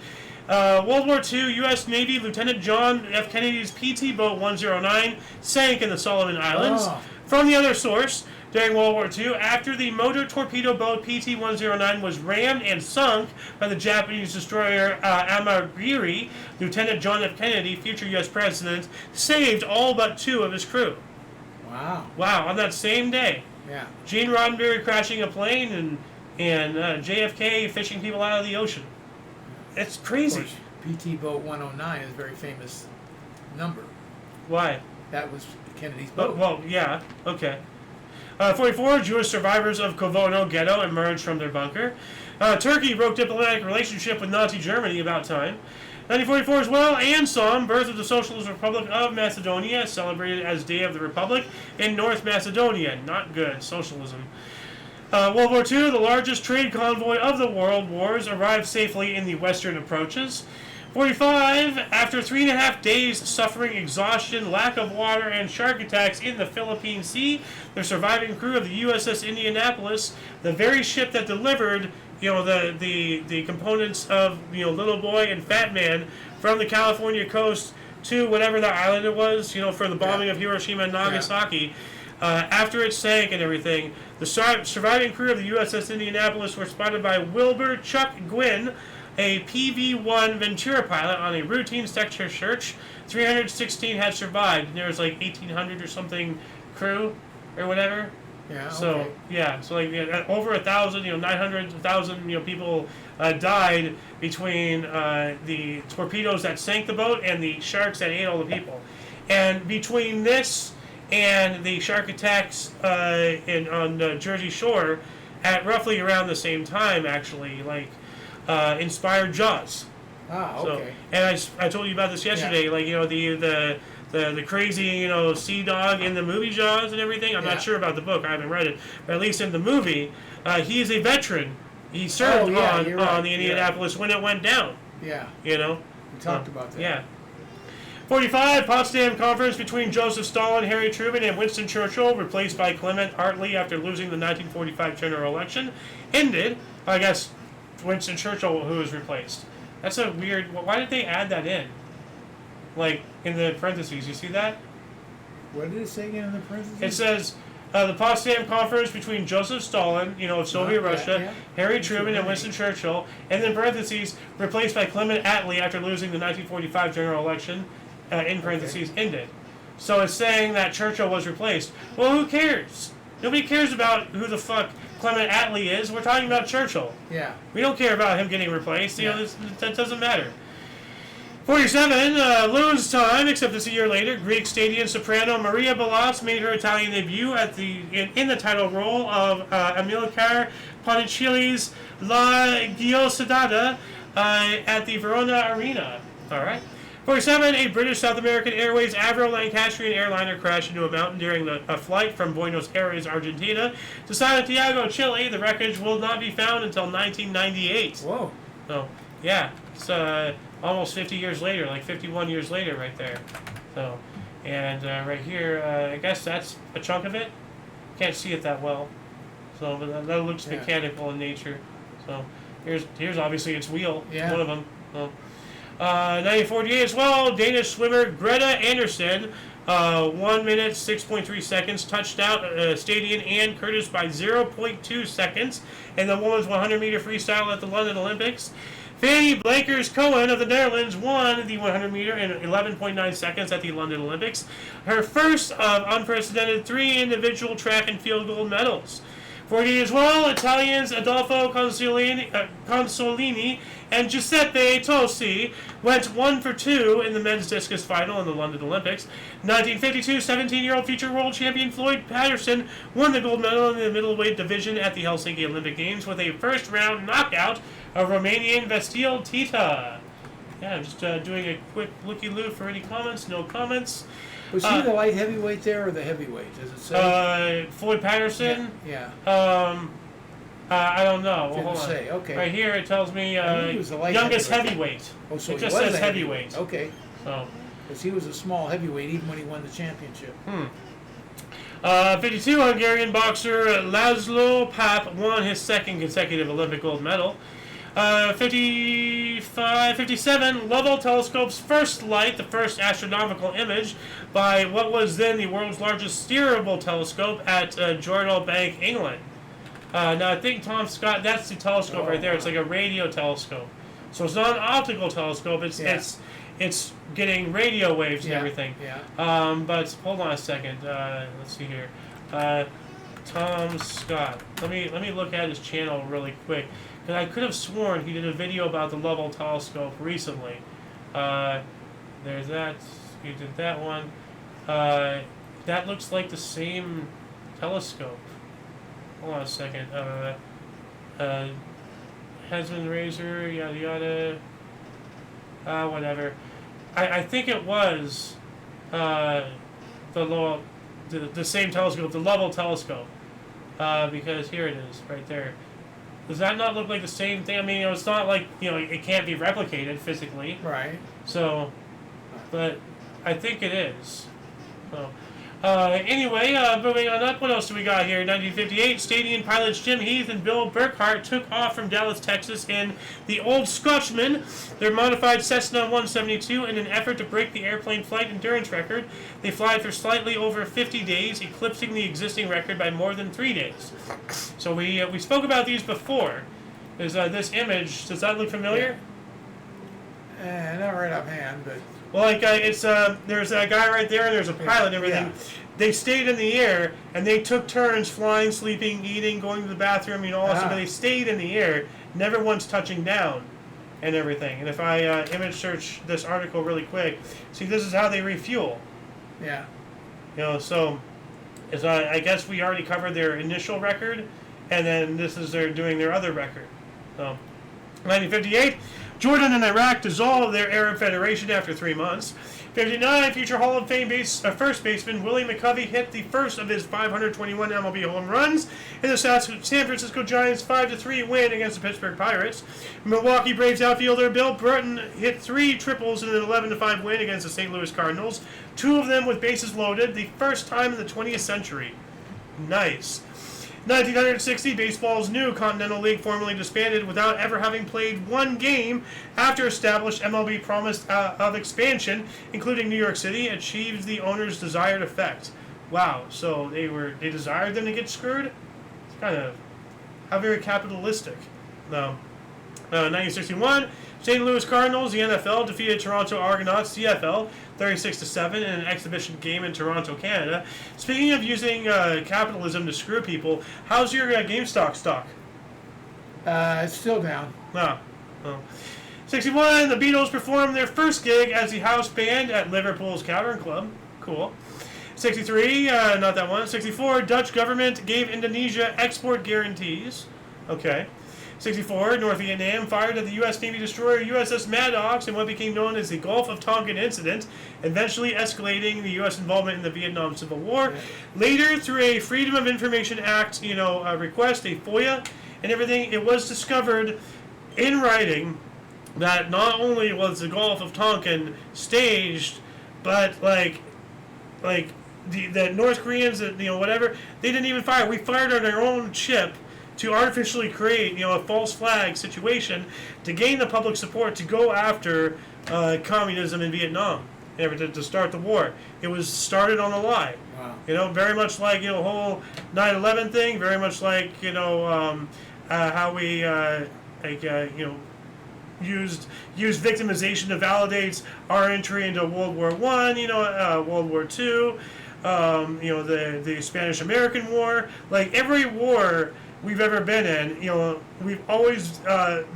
World War II, U.S. Navy Lieutenant John F. Kennedy's PT Boat 109 sank in the Solomon Islands. Oh. From the other source, during World War II, after the motor torpedo boat PT-109 was rammed and sunk by the Japanese destroyer Amagiri, Lieutenant John F. Kennedy, future U.S. President, saved all but 2 of his crew. Wow. Wow, on that same day. Yeah. Gene Roddenberry crashing a plane and JFK fishing people out of the ocean. It's crazy. Of course, PT Boat 109 is a very famous number. Why? That was Kennedy's boat. Well, yeah, okay. 44, Jewish survivors of Kovono ghetto emerged from their bunker. Turkey broke diplomatic relationship with Nazi Germany about time. 1944 as well, Ansom, birth of the Socialist Republic of Macedonia, celebrated as Day of the Republic in North Macedonia. Not good, socialism. World War II, the largest trade convoy of the world wars, arrived safely in the western approaches. 45, after 3.5 days suffering exhaustion, lack of water, and shark attacks in the Philippine Sea, the surviving crew of the USS Indianapolis, the very ship that delivered, the components of, Little Boy and Fat Man from the California coast to whatever the island it was, for the bombing of Hiroshima and Nagasaki. After it sank and everything, the surviving crew of the USS Indianapolis were spotted by Wilbur Chuck Gwynn, a PV-1 Ventura pilot, on a routine sector search. 316 had survived, and there was like 1,800 or something crew or whatever. Yeah. So Okay. yeah, so like over 1,000, 900, 1,000, people died between the torpedoes that sank the boat and the sharks that ate all the people. And between this and the shark attacks on the Jersey Shore, at roughly around the same time, actually, inspired Jaws. Ah, okay. So, and I told you about this yesterday, the crazy, sea dog in the movie Jaws and everything. I'm not sure about the book. I haven't read it. But at least in the movie, he is a veteran. He served on the Indianapolis when it went down. Yeah. We talked about that. Yeah. 45, Potsdam Conference between Joseph Stalin, Harry Truman, and Winston Churchill, replaced by Clement Attlee after losing the 1945 general election, ended. I guess Winston Churchill who was replaced. That's a weird... Why did they add that in? Like, in the parentheses, you see that? What did it say again in the parentheses? It says, the Potsdam Conference between Joseph Stalin, of Soviet Russia, Harry Truman, and Winston Churchill, and then parentheses, replaced by Clement Attlee after losing the 1945 general election, in parentheses, ended. So it's saying that Churchill was replaced. Well, who cares? Nobody cares about who the fuck Clement Attlee is. We're talking about Churchill. Yeah. We don't care about him getting replaced. That doesn't matter. 47, lose time, except it's a year later. Greek stadium soprano Maria Ballas made her Italian debut in the title role of Amilcar Ponticelli's La Giosadata at the Verona Arena. All right. 47, a British South American Airways Avro Lancastrian airliner crashed into a mountain during a flight from Buenos Aires, Argentina, to Santiago, Chile. The wreckage will not be found until 1998. Whoa. So, yeah, it's almost 50 years later, like 51 years later right there. So, and right here, I guess that's a chunk of it. Can't see it that well. So, but that looks mechanical in nature. So, here's obviously its wheel. Yeah. One of them. So, 1948 as well, Danish swimmer Greta Andersen, 1 minute, 6.3 seconds, touched out Stadion and Curtis by 0.2 seconds in the women's 100-meter freestyle at the London Olympics. Fanny Blankers-Cohen of the Netherlands won the 100 meter in 11.9 seconds at the London Olympics, her first of unprecedented 3 individual track and field gold medals. 40 as well, Italians Adolfo Consolini and Giuseppe Tosi went 1 for 2 in the men's discus final in the London Olympics. 1952, 17-year-old future world champion Floyd Patterson won the gold medal in the middleweight division at the Helsinki Olympic Games with a first-round knockout of Romanian Vestil Tita. Yeah, I'm just doing a quick looky-loo for any comments. No comments. Was he the light heavyweight there or the heavyweight? Does it say? Floyd Patterson? Yeah. I don't know. Didn't Hold on. say. Okay. Right here it tells me he was the light youngest heavyweight. Oh, so it he just was says a heavyweight. Okay. So. Because he was a small heavyweight even when he won the championship. 52, Hungarian boxer Laszlo Papp won his second consecutive Olympic gold medal. 57, Lovell Telescope's first light, the first astronomical image by what was then the world's largest steerable telescope at Jordan Bank, England. Now I think Tom Scott, that's the telescope right there. It's like a radio telescope, so it's not an optical telescope. It's getting radio waves and everything. Yeah. But hold on a second. Let's see here. Tom Scott. Let me look at his channel really quick. Because I could have sworn he did a video about the Lovell telescope recently. There's that. He did that one. That looks like the same telescope. Hold on a second. Hesman Razor, yada yada. Whatever. I think it was the same telescope, the Lovell telescope. Because here it is, right there. Does that not look like the same thing? I mean, it's not like, it can't be replicated physically. Right. So, but I think it is. So, anyway, moving on up, what else do we got here? 1958, Stadium pilots Jim Heath and Bill Burkhart took off from Dallas, Texas in the Old Scotchman, their modified Cessna 172, in an effort to break the airplane flight endurance record. They fly for slightly over 50 days, eclipsing the existing record by more than 3 days. So we spoke about these before. There's this image. Does that look familiar? Not right offhand, but... Well, like there's a guy right there, and there's a pilot and everything. Yeah. They stayed in the air, and they took turns flying, sleeping, eating, going to the bathroom, all that stuff. But they stayed in the air, never once touching down, and everything. And if I image search this article really quick, see, this is how they refuel. Yeah. So I guess we already covered their initial record, and then this is doing their other record. So, 1958. Jordan and Iraq dissolved their Arab Federation after 3 months. 59, future Hall of Fame first baseman Willie McCovey hit the first of his 521 MLB home runs in the San Francisco Giants' 5-3 win against the Pittsburgh Pirates. Milwaukee Braves outfielder Bill Burton hit 3 triples in an 11-5 win against the St. Louis Cardinals, 2 of them with bases loaded, the first time in the 20th century. Nice. 1960, baseball's new Continental League formally disbanded without ever having played one game after established MLB promise of expansion, including New York City, achieved the owner's desired effect. Wow, so they desired them to get screwed? It's kind of, how very capitalistic. No. 1961, St. Louis Cardinals, the NFL, defeated Toronto Argonauts, CFL, 36-7 in an exhibition game in Toronto, Canada. Speaking of using capitalism to screw people, how's your GameStop stock? It's still down. Oh. 61, the Beatles performed their first gig as the house band at Liverpool's Cavern Club. Cool. 63, not that one. 64, Dutch government gave Indonesia export guarantees. Okay. 64, North Vietnam fired at the U.S. Navy destroyer USS Maddox in what became known as the Gulf of Tonkin Incident, eventually escalating the U.S. involvement in the Vietnam Civil War. Yeah. Later, through a Freedom of Information Act, request, a FOIA, and everything, it was discovered in writing that not only was the Gulf of Tonkin staged, but the North Koreans, whatever, they didn't even fire. We fired on our own ship to artificially create, a false flag situation to gain the public support to go after communism in Vietnam, to start the war. It was started on a lie. Wow. Very much like, whole 9/11 thing, very much like, how we, used victimization to validate our entry into World War One, World War Two, the Spanish American War. Like every war we've ever been in, we've always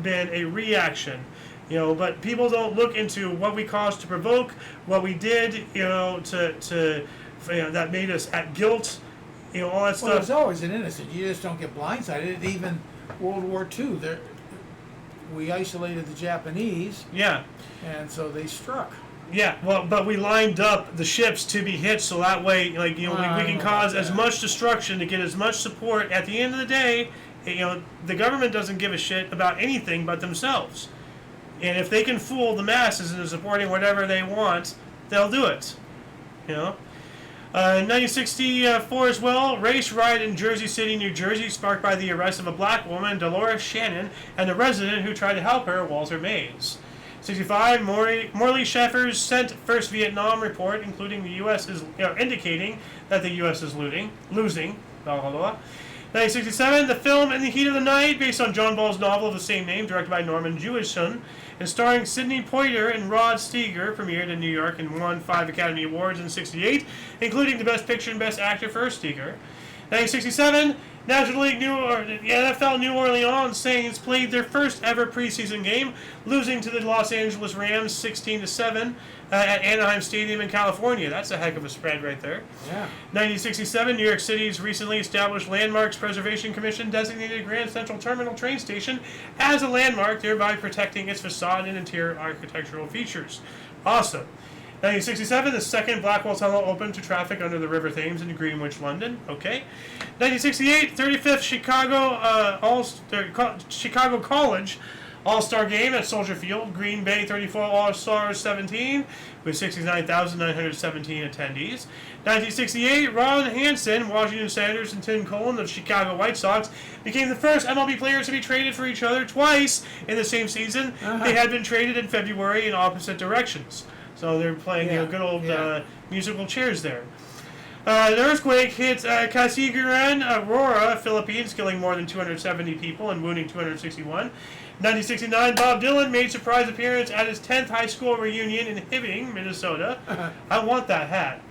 been a reaction. But people don't look into what we caused to provoke, what we did, that made us at guilt, all that stuff. Well, there's always an innocent. You just don't get blindsided. Even World War II, we isolated the Japanese. Yeah. And so they struck. Yeah, well, but we lined up the ships to be hit, so that way, we can cause as much destruction to get as much support. At the end of the day, the government doesn't give a shit about anything but themselves. And if they can fool the masses into supporting whatever they want, they'll do it. In 1964 as well, race riot in Jersey City, New Jersey, sparked by the arrest of a black woman, Dolores Shannon, and a resident who tried to help her, Walter Mays. 65, Morley Sheffer's sent first Vietnam report, including the U.S. indicating that the U.S. is losing. Blah, blah, blah. 1967, the film In the Heat of the Night, based on John Ball's novel of the same name, directed by Norman Jewison, and starring Sidney Poitier and Rod Steiger, premiered in New York and won 5 Academy Awards in 1968, including the Best Picture and Best Actor for Steiger. 1967, National League NFL New Orleans Saints played their first ever preseason game, losing to the Los Angeles Rams 16-7 at Anaheim Stadium in California. That's a heck of a spread right there. Yeah. 1967, New York City's recently established Landmarks Preservation Commission designated Grand Central Terminal train station as a landmark, thereby protecting its facade and interior architectural features. Awesome. 1967, the second Blackwall Tunnel opened to traffic under the River Thames in Greenwich, London. Okay. 1968, 35th Chicago College All-Star Game at Soldier Field. Green Bay 34 All-Stars 17 with 69,917 attendees. 1968, Ron Hansen, Washington Senators, and Tim Cullen of Chicago White Sox became the first MLB players to be traded for each other twice in the same season. They had been traded in February in opposite directions. So they're playing good old musical chairs there. An earthquake hit Casiguran, Aurora, Philippines, killing more than 270 people and wounding 261. 1969, Bob Dylan made surprise appearance at his 10th high school reunion in Hibbing, Minnesota. I want that hat.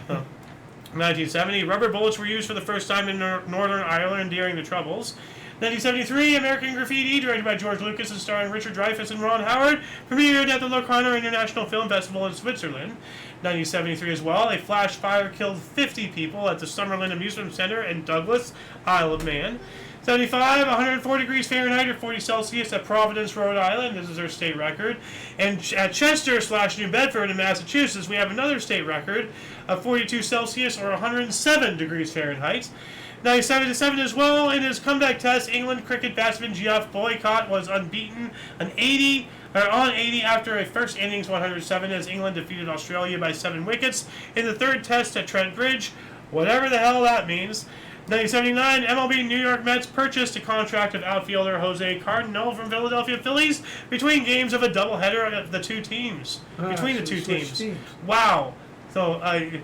1970, rubber bullets were used for the first time in Northern Ireland during the Troubles. 1973, American Graffiti, directed by George Lucas and starring Richard Dreyfuss and Ron Howard, premiered at the Locarno International Film Festival in Switzerland. 1973 as well, a flash fire killed 50 people at the Summerlin Amusement Center in Douglas, Isle of Man. 75, 104 degrees Fahrenheit or 40 Celsius at Providence, Rhode Island. This is their state record. And at Chester/New Bedford in Massachusetts, we have another state record of 42 Celsius or 107 degrees Fahrenheit. 1977 as well, in his comeback test, England cricket batsman Geoff Boycott was unbeaten on 80 after a first innings 107 as England defeated Australia by 7 wickets in the third test at Trent Bridge, whatever the hell that means. 1979, MLB New York Mets purchased a contract of outfielder Jose Cardinal from Philadelphia Phillies between games of a doubleheader of the two teams. Between the two teams. Wow. So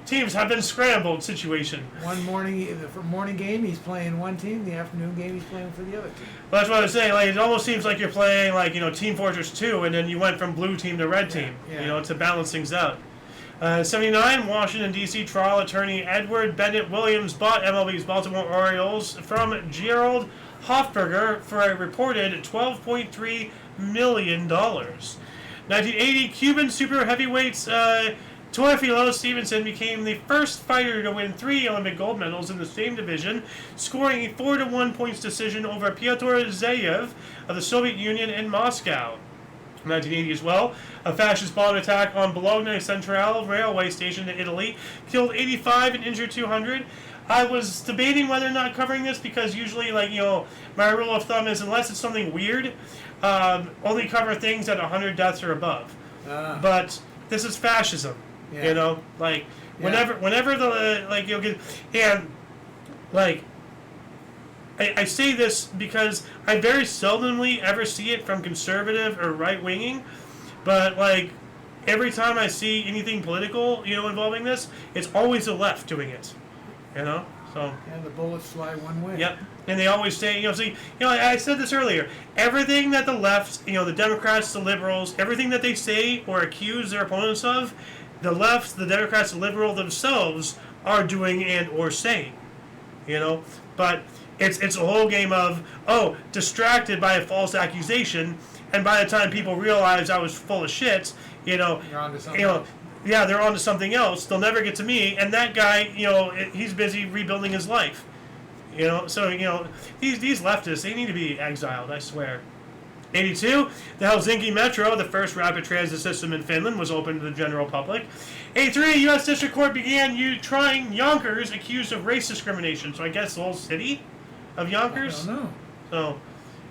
teams have been scrambled situation. One morning, the morning game he's playing one team, the afternoon game he's playing for the other team. Well, that's what I was saying. Like it almost seems like you're playing Team Fortress 2, and then you went from blue team to red team. To balance things out. 79, Washington, D.C. trial attorney Edward Bennett Williams bought MLB's Baltimore Orioles from Gerald Hofberger for a reported $12.3 million. 1980, Cuban super heavyweights Teofilo Stevenson became the first fighter to win 3 Olympic gold medals in the same division, scoring a 4-1 points decision over Pyotr Zayev of the Soviet Union in Moscow. 1980 as well, a fascist bomb attack on Bologna Centrale railway station in Italy killed 85 and injured 200. I was debating whether or not covering this because usually, my rule of thumb is unless it's something weird, only cover things at 100 deaths or above. But this is fascism, whenever the you'll get and I say this because I very seldomly ever see it from conservative or right-winging, but every time I see anything political, involving this, it's always the left doing it, So So. Yeah, the bullets fly one way. Yep. And they always say, I said this earlier. Everything that the left, the Democrats, the liberals, everything that they say or accuse their opponents of, the left, the Democrats, the liberal themselves are doing and or saying. But it's a whole game of, distracted by a false accusation, and by the time people realize I was full of shit, You're onto something else. yeah, they're on to something else. They'll never get to me, and that guy, he's busy rebuilding his life. So these leftists, they need to be exiled, I swear. 82, the Helsinki Metro, the first rapid transit system in Finland, was opened to the general public. 83, U.S. District Court began trying Yonkers accused of race discrimination. So I guess the whole city of Yonkers? I don't know. So,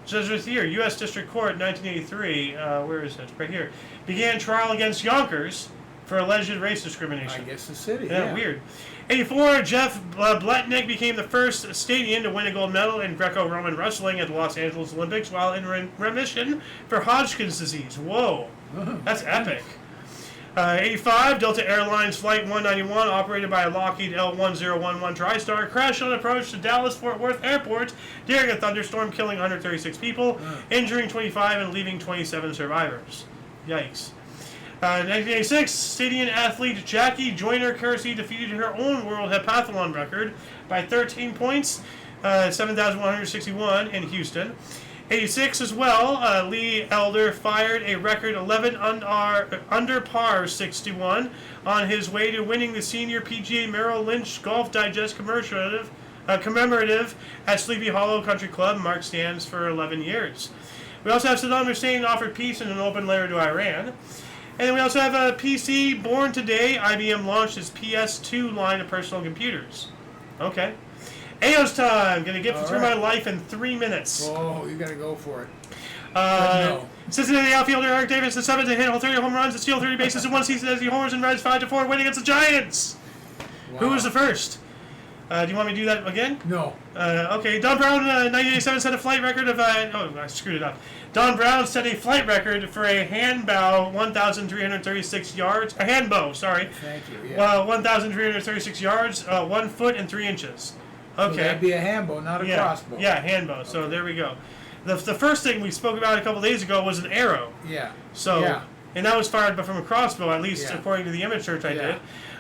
says right here, U.S. District Court, 1983, where is it? Right here. Began trial against Yonkers for alleged race discrimination. I guess the city. Yeah, weird. 84, Jeff Bletnick became the first Stadian to win a gold medal in Greco-Roman wrestling at the Los Angeles Olympics while in remission for Hodgkin's disease. Whoa, that's epic. 85, Delta Airlines Flight 191, operated by a Lockheed L1011 TriStar, crashed on approach to Dallas-Fort Worth Airport during a thunderstorm, killing 136 people, injuring 25 and leaving 27 survivors. Yikes. 1986, Stadium athlete Jackie Joyner-Kersee defeated her own world heptathlon record by 13 points, 7,161 in Houston. 86 as well, Lee Elder fired a record 11 under par 61 on his way to winning the senior PGA Merrill Lynch Golf Digest commemorative at Sleepy Hollow Country Club. Mark stands for 11 years. We also have Saddam Hussein offered peace in an open letter to Iran. And then we also have a PC born today. IBM launched its PS2 line of personal computers. Okay. AO's time. Gonna get through my life in 3 minutes. Oh, you gotta go for it. No. Cincinnati outfielder Eric Davis, the seventh to hit 30 home runs and steal 30 bases in one season as he homers and Reds 5-4, winning against the Giants. Wow. Who was the first? Do you want me to do that again? No. Okay. Don Brown, 1987, set a flight record of... I screwed it up. Don Brown set a flight record for a handbow 1,336 yards. A handbow, sorry. Thank you. Yeah. 1,336 yards, 1 foot and 3 inches. Okay. So that'd be a handbow, not a crossbow. Yeah, handbow. So Okay. there we go. The first thing we spoke about a couple days ago was an arrow. Yeah. So, yeah. And that was fired from a crossbow, at least according to the image search I did.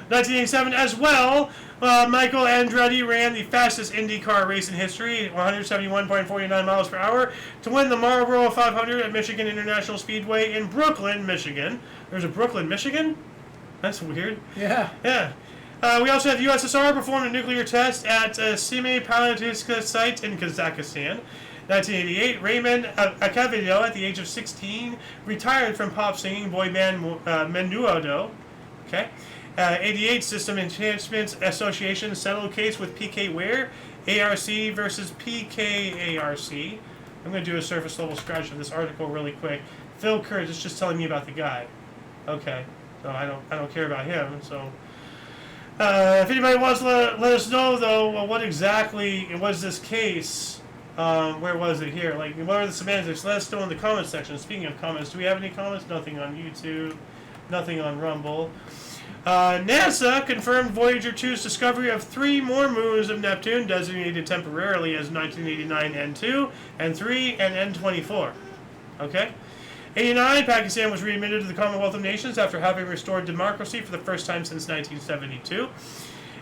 1987 as well, Michael Andretti ran the fastest IndyCar race in history, 171.49 miles per hour, to win the Marlboro 500 at Michigan International Speedway in Brooklyn, Michigan. There's a Brooklyn, Michigan? That's weird. Yeah. Yeah. We also have the USSR performed a nuclear test at Semipalatinsk site in Kazakhstan. 1988, Raymond Acavillo, at the age of 16, retired from pop singing boy band Menudo. Okay. 88, System Enhancements Association settled case with PK Ware, ARC versus PKARC. I'm going to do a surface level scratch of this article really quick. Phil Kurtz is just telling me about the guy. Okay, so I don't care about him. So if anybody wants to let us know though, what exactly was this case? Where was it here? Like, what are the semantics? Let us know in the comments section. Speaking of comments, do we have any comments? Nothing on YouTube. Nothing on Rumble. NASA confirmed Voyager 2's discovery of 3 more moons of Neptune, designated temporarily as 1989 N2, N3, and N24. Okay? 89, Pakistan was readmitted to the Commonwealth of Nations after having restored democracy for the first time since 1972.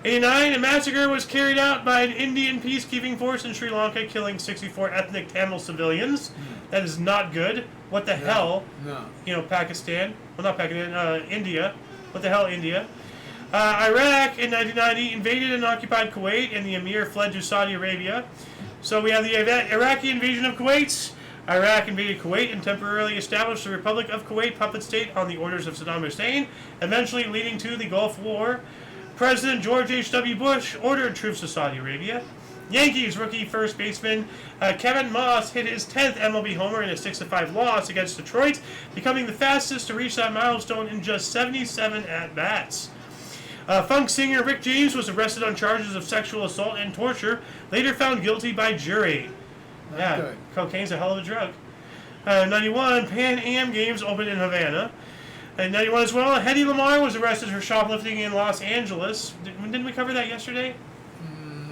89, a massacre was carried out by an Indian peacekeeping force in Sri Lanka, killing 64 ethnic Tamil civilians. That is not good. What the hell? No. Pakistan. Well, not Pakistan, India. What the hell, India? Iraq in 1990 invaded and occupied Kuwait, and the emir fled to Saudi Arabia. So we have the Iraqi invasion of Kuwait. Iraq invaded Kuwait and temporarily established the Republic of Kuwait puppet state on the orders of Saddam Hussein, eventually leading to the Gulf War. President George H.W. Bush ordered troops to Saudi Arabia. Yankees rookie first baseman Kevin Moss hit his 10th MLB homer in a 6-5 loss against Detroit, becoming the fastest to reach that milestone in just 77 at-bats. Funk singer Rick James was arrested on charges of sexual assault and torture, later found guilty by jury. Good. Cocaine's a hell of a drug. 91, Pan Am Games opened in Havana. In 91 as well, Hedy Lamarr was arrested for shoplifting in Los Angeles. Didn't we cover that yesterday?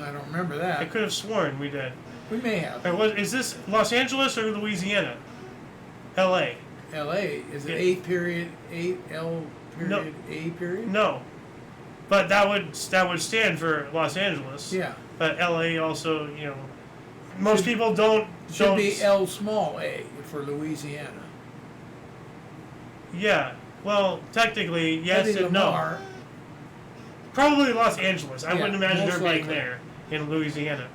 I don't remember I that. could have sworn we did. We may have. Is this Los Angeles or Louisiana? L.A. L.A. Is it Yeah. A period, L period, No. A period? No, but that would stand for Los Angeles. Yeah. But L.A. also, most people don't. Should be L small a for Louisiana. Yeah. Well, technically, yes Eddie and no. Lamar, Probably Los Angeles. I Yeah, wouldn't imagine most her being likely. there in Louisiana.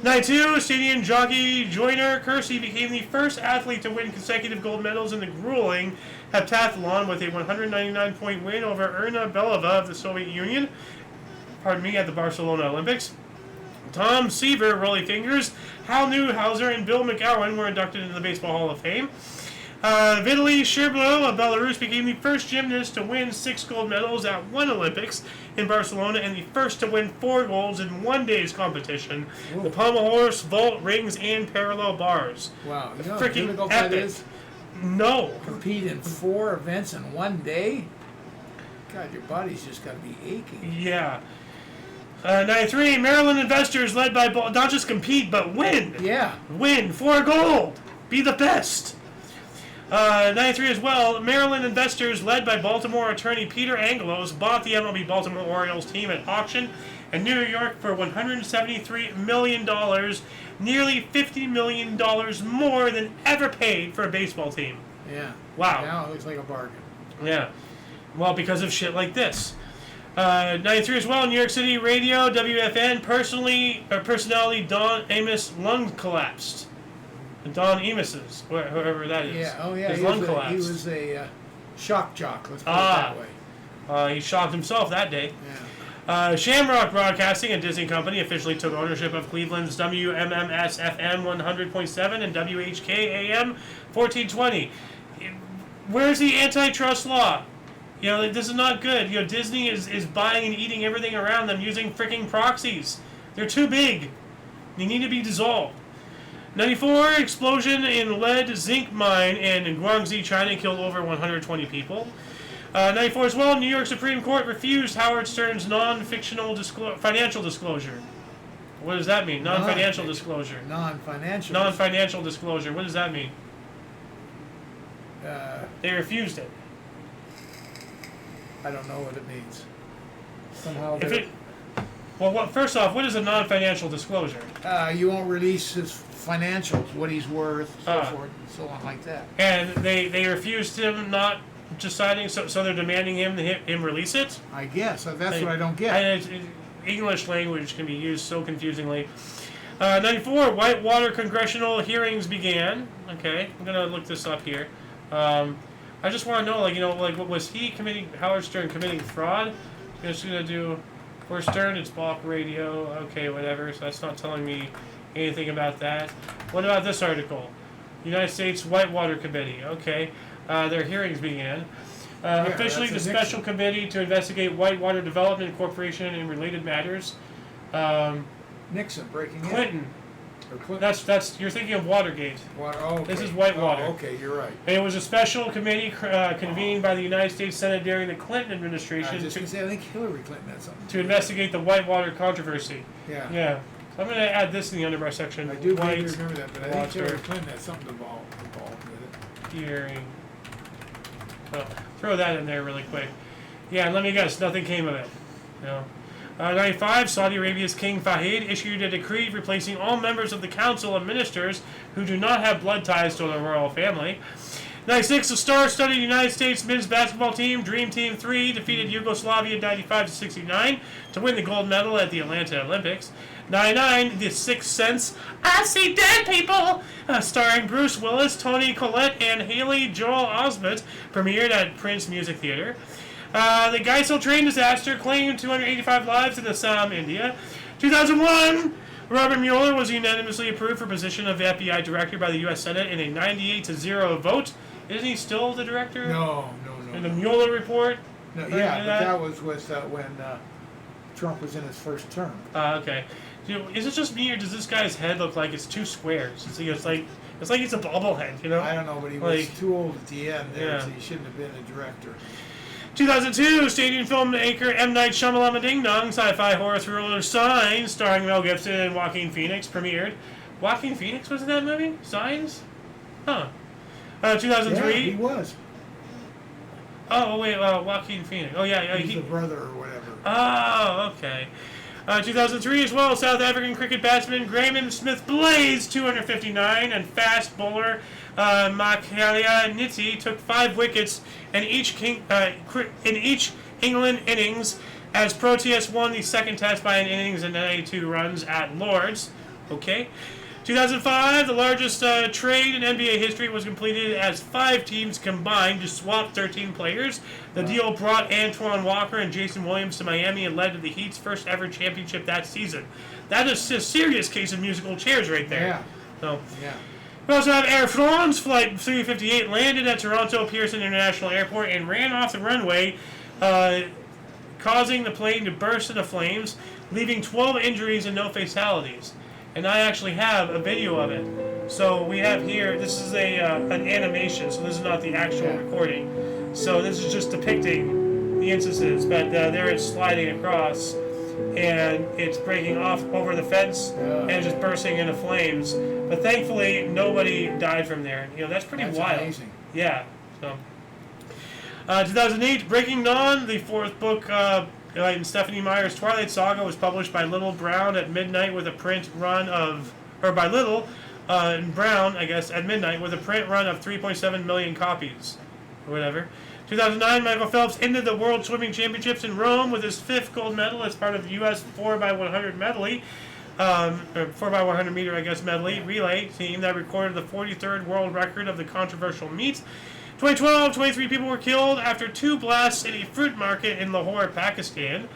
92, Stadium jockey Joyner Kersey became the first athlete to win consecutive gold medals in the grueling heptathlon with a 199-point win over Erna Belova of the Soviet Union. At the Barcelona Olympics. Tom Seaver, Rolly Fingers, Hal Newhouser, and Bill McGowan were inducted into the Baseball Hall of Fame. Vitaly Sherblot of Belarus became the first gymnast to win 6 gold medals at one Olympics in Barcelona and the first to win 4 golds in one day's competition. Whoa. The pommel horse, vault, rings, and parallel bars. wow, you know how Freaking difficult that epic. is? No. Compete in 4 events in one day? God, your body's just got to be aching. Yeah. 93, Maryland investors led by, not just compete, but win. Yeah. Win 4 gold. Be the best. 93 as well, Maryland investors led by Baltimore attorney Peter Anglos bought the MLB Baltimore Orioles team at auction in New York for $173 million, nearly $50 million more than ever paid for a baseball team. Yeah. Wow. Now it looks like a bargain. Yeah. Well, because of shit like this. 93 as well, New York City radio, WFN, personality Don Amos lung collapsed. Don Amos's, whoever that is. Yeah. Oh, yeah. His He lung was, collapsed. he was a shock jock. Let's put it that way. He shocked himself that day. Yeah. Shamrock Broadcasting, a Disney company, officially took ownership of Cleveland's WMMS FM 100.7 and WHK AM 1420. Where's the antitrust law? This is not good. Disney is buying and eating everything around them using freaking proxies. They're too big. They need to be dissolved. 94, explosion in lead zinc mine in Guangxi, China, killed over 120 people. 94 as well, New York Supreme Court refused Howard Stern's non-fictional financial disclosure. What does that mean? Non-financial disclosure. Non-financial. Non-financial disclosure. What does that mean? They refused it. I don't know what it means. Somehow First off, what is a non-financial disclosure? you won't release his financials, what he's worth, so forth, and so on like that. And they refused him not deciding, so they're demanding him release it? I guess. That's what I don't get. And English language can be used so confusingly. 94, Whitewater congressional hearings began. Okay, I'm going to look this up here. I just want to know, what was Howard Stern committing fraud? I'm just going to do, for Stern, it's Balk Radio. Okay, whatever, so that's not telling me anything about that. What about this article? United States Whitewater Committee. Okay, their hearings began. Officially, the Special Committee to investigate Whitewater Development Corporation and related matters. Nixon breaking Clinton. in. Or Clinton. That's you're thinking of Watergate. Okay. This is Whitewater. Oh, okay, you're right. And it was a special committee convened by the United States Senate during the Clinton I administration was just going to say, I think Hillary Clinton had something to investigate the Whitewater controversy. Yeah. Yeah. So I'm going to add this in the underbar section. I do White vaguely remember that, but I think Water Hillary Clinton had something involved with it. hearing. So throw that in there really quick. Yeah, and let me guess, nothing came of it. No. 95, Saudi Arabia's King Fahd issued a decree replacing all members of the Council of Ministers who do not have blood ties to the royal family. 96, the star-studded United States men's basketball team, Dream Team 3, defeated Yugoslavia 95-69 to win the gold medal at the Atlanta Olympics. 99, The Sixth Sense, I See Dead People, starring Bruce Willis, Toni Collette, and Haley Joel Osment, premiered at Prince Music Theatre. The Geisel train disaster claimed 285 lives in Assam, India. 2001, Robert Mueller was unanimously approved for position of FBI director by the U.S. Senate in a 98-0 vote. Isn't he still the director? No. In the Mueller report? No, yeah, but that was when Trump was in his first term. Okay. Is it just me, or does this guy's head look like it's 2 squares? It's like it's a bobblehead, I don't know, but he was like, too old at the end there, Yeah. so he shouldn't have been a director. 2002, Stadium filmmaker M. Night Shyamalan Ding Dong sci-fi horror thriller Signs, starring Mel Gibson and Joaquin Phoenix, premiered. Joaquin Phoenix was in that movie? Signs? Huh. 2003. Yeah, he was. Oh, wait, Joaquin Phoenix. Oh, yeah. He's the brother or whatever. Oh, okay. 2003 as well, South African cricket batsman Graham Smith Blaze, 259, and fast bowler Makalia Niti took 5 wickets in each England innings as Proteas won the second test by an innings and 92 runs at Lord's. Okay. 2005, the largest trade in NBA history was completed as 5 teams combined to swap 13 players. The deal brought Antoine Walker and Jason Williams to Miami and led to the Heat's first ever championship that season. That is a serious case of musical chairs right there. Yeah. So, yeah. We also have Air France Flight 358 landed at Toronto Pearson International Airport and ran off the runway, causing the plane to burst into flames, leaving 12 injuries and no fatalities. And I actually have a video of it. So we have here, this is an animation, so this is not the actual recording. So this is just depicting the instances, but there it's sliding across, and it's breaking off over the fence, and it's just bursting into flames. But thankfully, nobody died from there. You know, that's pretty wild. Amazing. Yeah. So, 2008, Breaking Dawn, the 4th book in Stephanie Meyer's Twilight Saga, was published by Little Brown at midnight with a print run of, or by Little Brown, I guess, at midnight with a print run of 3.7 million copies, or whatever. 2009, Michael Phelps ended the World Swimming Championships in Rome with his 5th gold medal as part of the U.S. 4x100 medley, or 4x100 meter, I guess, medley relay team that recorded the 43rd world record of the controversial meet. 2012, 23 people were killed after 2 blasts in a fruit market in Lahore, Pakistan.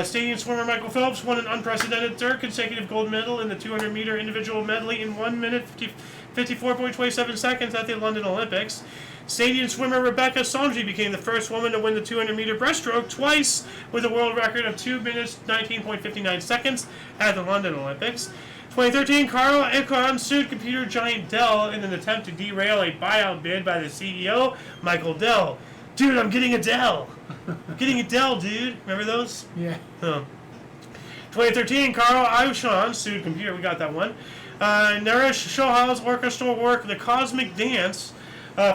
Stadium swimmer Michael Phelps won an unprecedented 3rd consecutive gold medal in the 200-meter individual medley in 1 minute 54.27 seconds at the London Olympics. Stadium swimmer Rebecca Somji became the first woman to win the 200-meter breaststroke twice with a world record of 2 minutes 19.59 seconds at the London Olympics. 2013, Carl Icahn sued computer giant Dell in an attempt to derail a buyout bid by the CEO, Michael Dell. Dude, I'm getting a Dell. I'm getting a Dell, dude. Remember those? Yeah. 2013, Carl Icahn sued computer. We got that one. Naresh Shohal's orchestral work, The Cosmic Dance,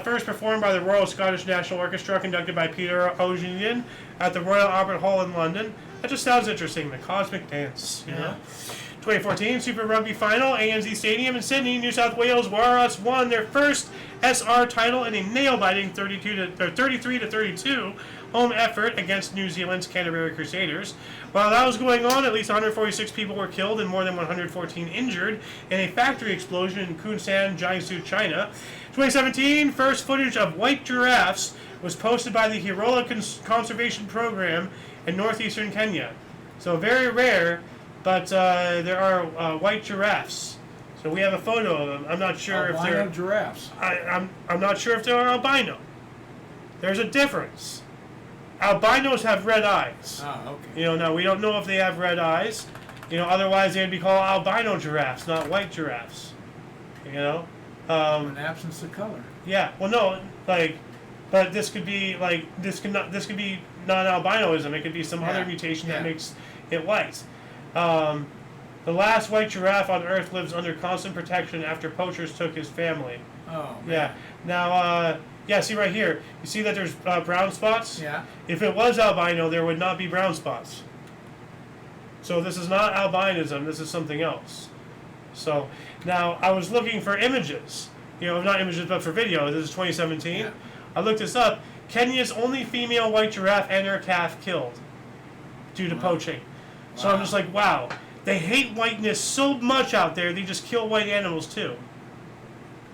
first performed by the Royal Scottish National Orchestra, conducted by Peter O'Gillian at the Royal Albert Hall in London. That just sounds interesting, The Cosmic Dance, you know? 2014 Super Rugby Final, ANZ Stadium in Sydney, New South Wales Warriors won their first SR title in a nail-biting 33-32 home effort against New Zealand's Canterbury Crusaders. While that was going on, at least 146 people were killed and more than 114 injured in a factory explosion in Kunsan, Jiangsu, China. 2017, first footage of white giraffes was posted by the Hirola Conservation Program in northeastern Kenya. So very rare, but there are white giraffes. So we have a photo of them. I'm not sure if they're giraffes. I'm not sure if they're albino. There's a difference. Albinos have red eyes. Oh, okay. You know, now we don't know if they have red eyes. You know, otherwise they'd be called albino giraffes, not white giraffes. You know. An absence of color. Yeah. Well, no, like, but this could be like this could be non-albinoism. It could be some other mutation that makes it white. The last white giraffe on Earth lives under constant protection after poachers took his family. Oh, man. Yeah. Now, see right here. You see that there's brown spots? Yeah. If it was albino, there would not be brown spots. So this is not albinism. This is something else. So now I was looking for images. You know, not images, but for video. This is 2017. Yeah. I looked this up. Kenya's only female white giraffe and her calf killed due to poaching. So I'm just like, wow. They hate whiteness so much out there, they just kill white animals too.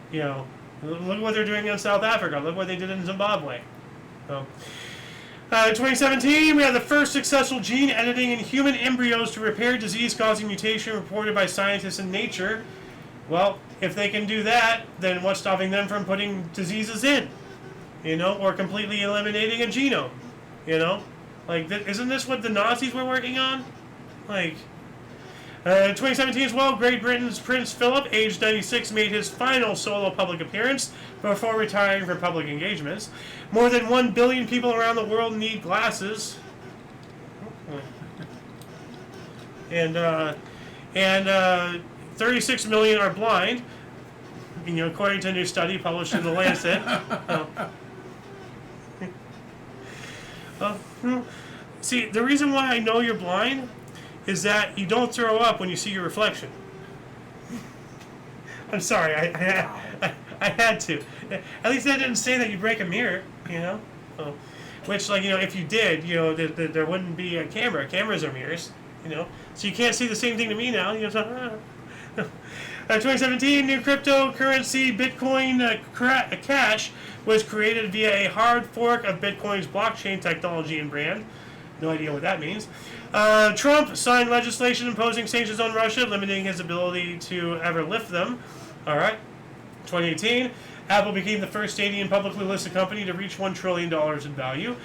You know, look what they're doing in South Africa. Look what they did in Zimbabwe. So, 2017, we had the first successful gene editing in human embryos to repair disease-causing mutation reported by scientists in Nature. Well, if they can do that, then what's stopping them from putting diseases in? You know, or completely eliminating a genome? You know? Like, isn't this what the Nazis were working on? Like, 2017 as well, Great Britain's Prince Philip, aged 96, made his final solo public appearance before retiring from public engagements. More than 1 billion people around the world need glasses. And 36 million are blind, according to a new study published in The Lancet. See, the reason why I know you're blind is that you don't throw up when you see your reflection. I'm sorry, I had to. At least that didn't say that you break a mirror, Which, if you did, there wouldn't be a camera. Cameras are mirrors, So you can't see the same thing to me now. 2017, new cryptocurrency Bitcoin Cash was created via a hard fork of Bitcoin's blockchain technology and brand. No idea what that means. Trump signed legislation imposing sanctions on Russia, limiting his ability to ever lift them. All right. 2018, Apple became the first Canadian publicly listed company to reach $1 trillion in value.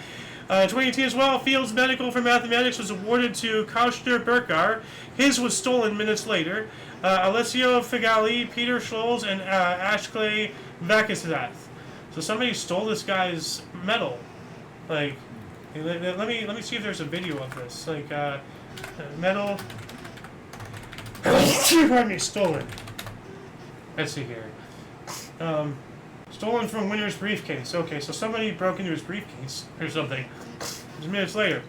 2018 as well, Fields Medical for Mathematics was awarded to Kaushner Burkar. His was stolen minutes later. Alessio Figali, Peter Scholes, and Ashley Vakasadath. So somebody stole this guy's medal. Let me see if there's a video of this. Medal. Pardon me, stolen. Let's see here. Stolen from winner's briefcase. Okay, so somebody broke into his briefcase or something. Just minutes later.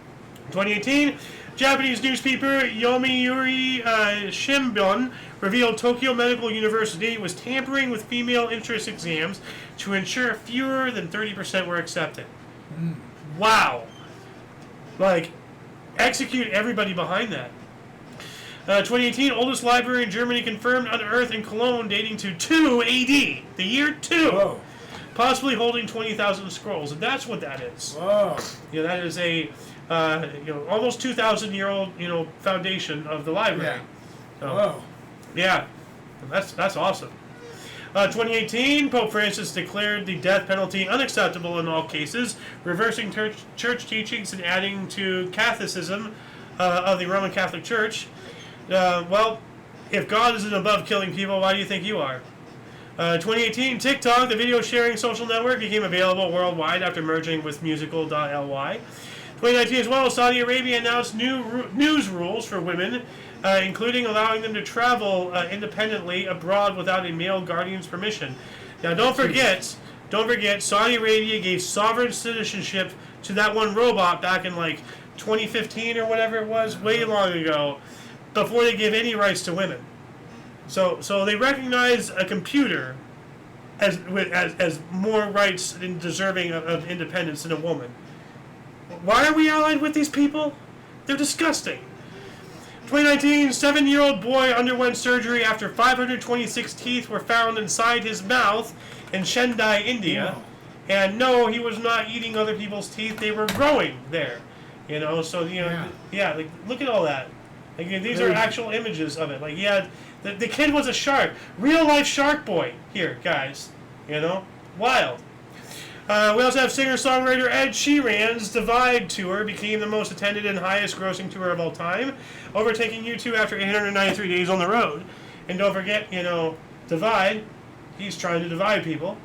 2018, Japanese newspaper Yomiuri Shimbun revealed Tokyo Medical University was tampering with female entrance exams to ensure fewer than 30% were accepted. Wow. Execute everybody behind that. 2018, oldest library in Germany confirmed unearthed in Cologne dating to 2 AD, the year 2. Whoa. Possibly holding 20,000 scrolls, and that's what that is. Whoa. That is a almost 2,000-year-old foundation of the library. Yeah. So, Whoa. yeah, that's awesome. 2018, Pope Francis declared the death penalty unacceptable in all cases, reversing church teachings and adding to Catholicism of the Roman Catholic Church. Well, if God isn't above killing people, why do you think you are? 2018, TikTok, the video sharing social network, became available worldwide after merging with musical.ly. 2019 as well, Saudi Arabia announced new news rules for women, including allowing them to travel independently abroad without a male guardian's permission. Now, don't forget, Saudi Arabia gave sovereign citizenship to that one robot back in 2015 or whatever it was, way long ago, before they gave any rights to women. So they recognize a computer as more rights and deserving of independence than a woman. Why are we allied with these people? They're disgusting. 2019, 7-year-old boy underwent surgery after 526 teeth were found inside his mouth in Chennai, India. Wow. And no, he was not eating other people's teeth. They were growing there. Look at all that. These are actual images of it. The kid was a shark. Real life shark boy here, guys. Wild. We also have singer-songwriter Ed Sheeran's Divide Tour became the most attended and highest grossing tour of all time, overtaking U2 after 893 days on the road. And don't forget, Divide, he's trying to divide people.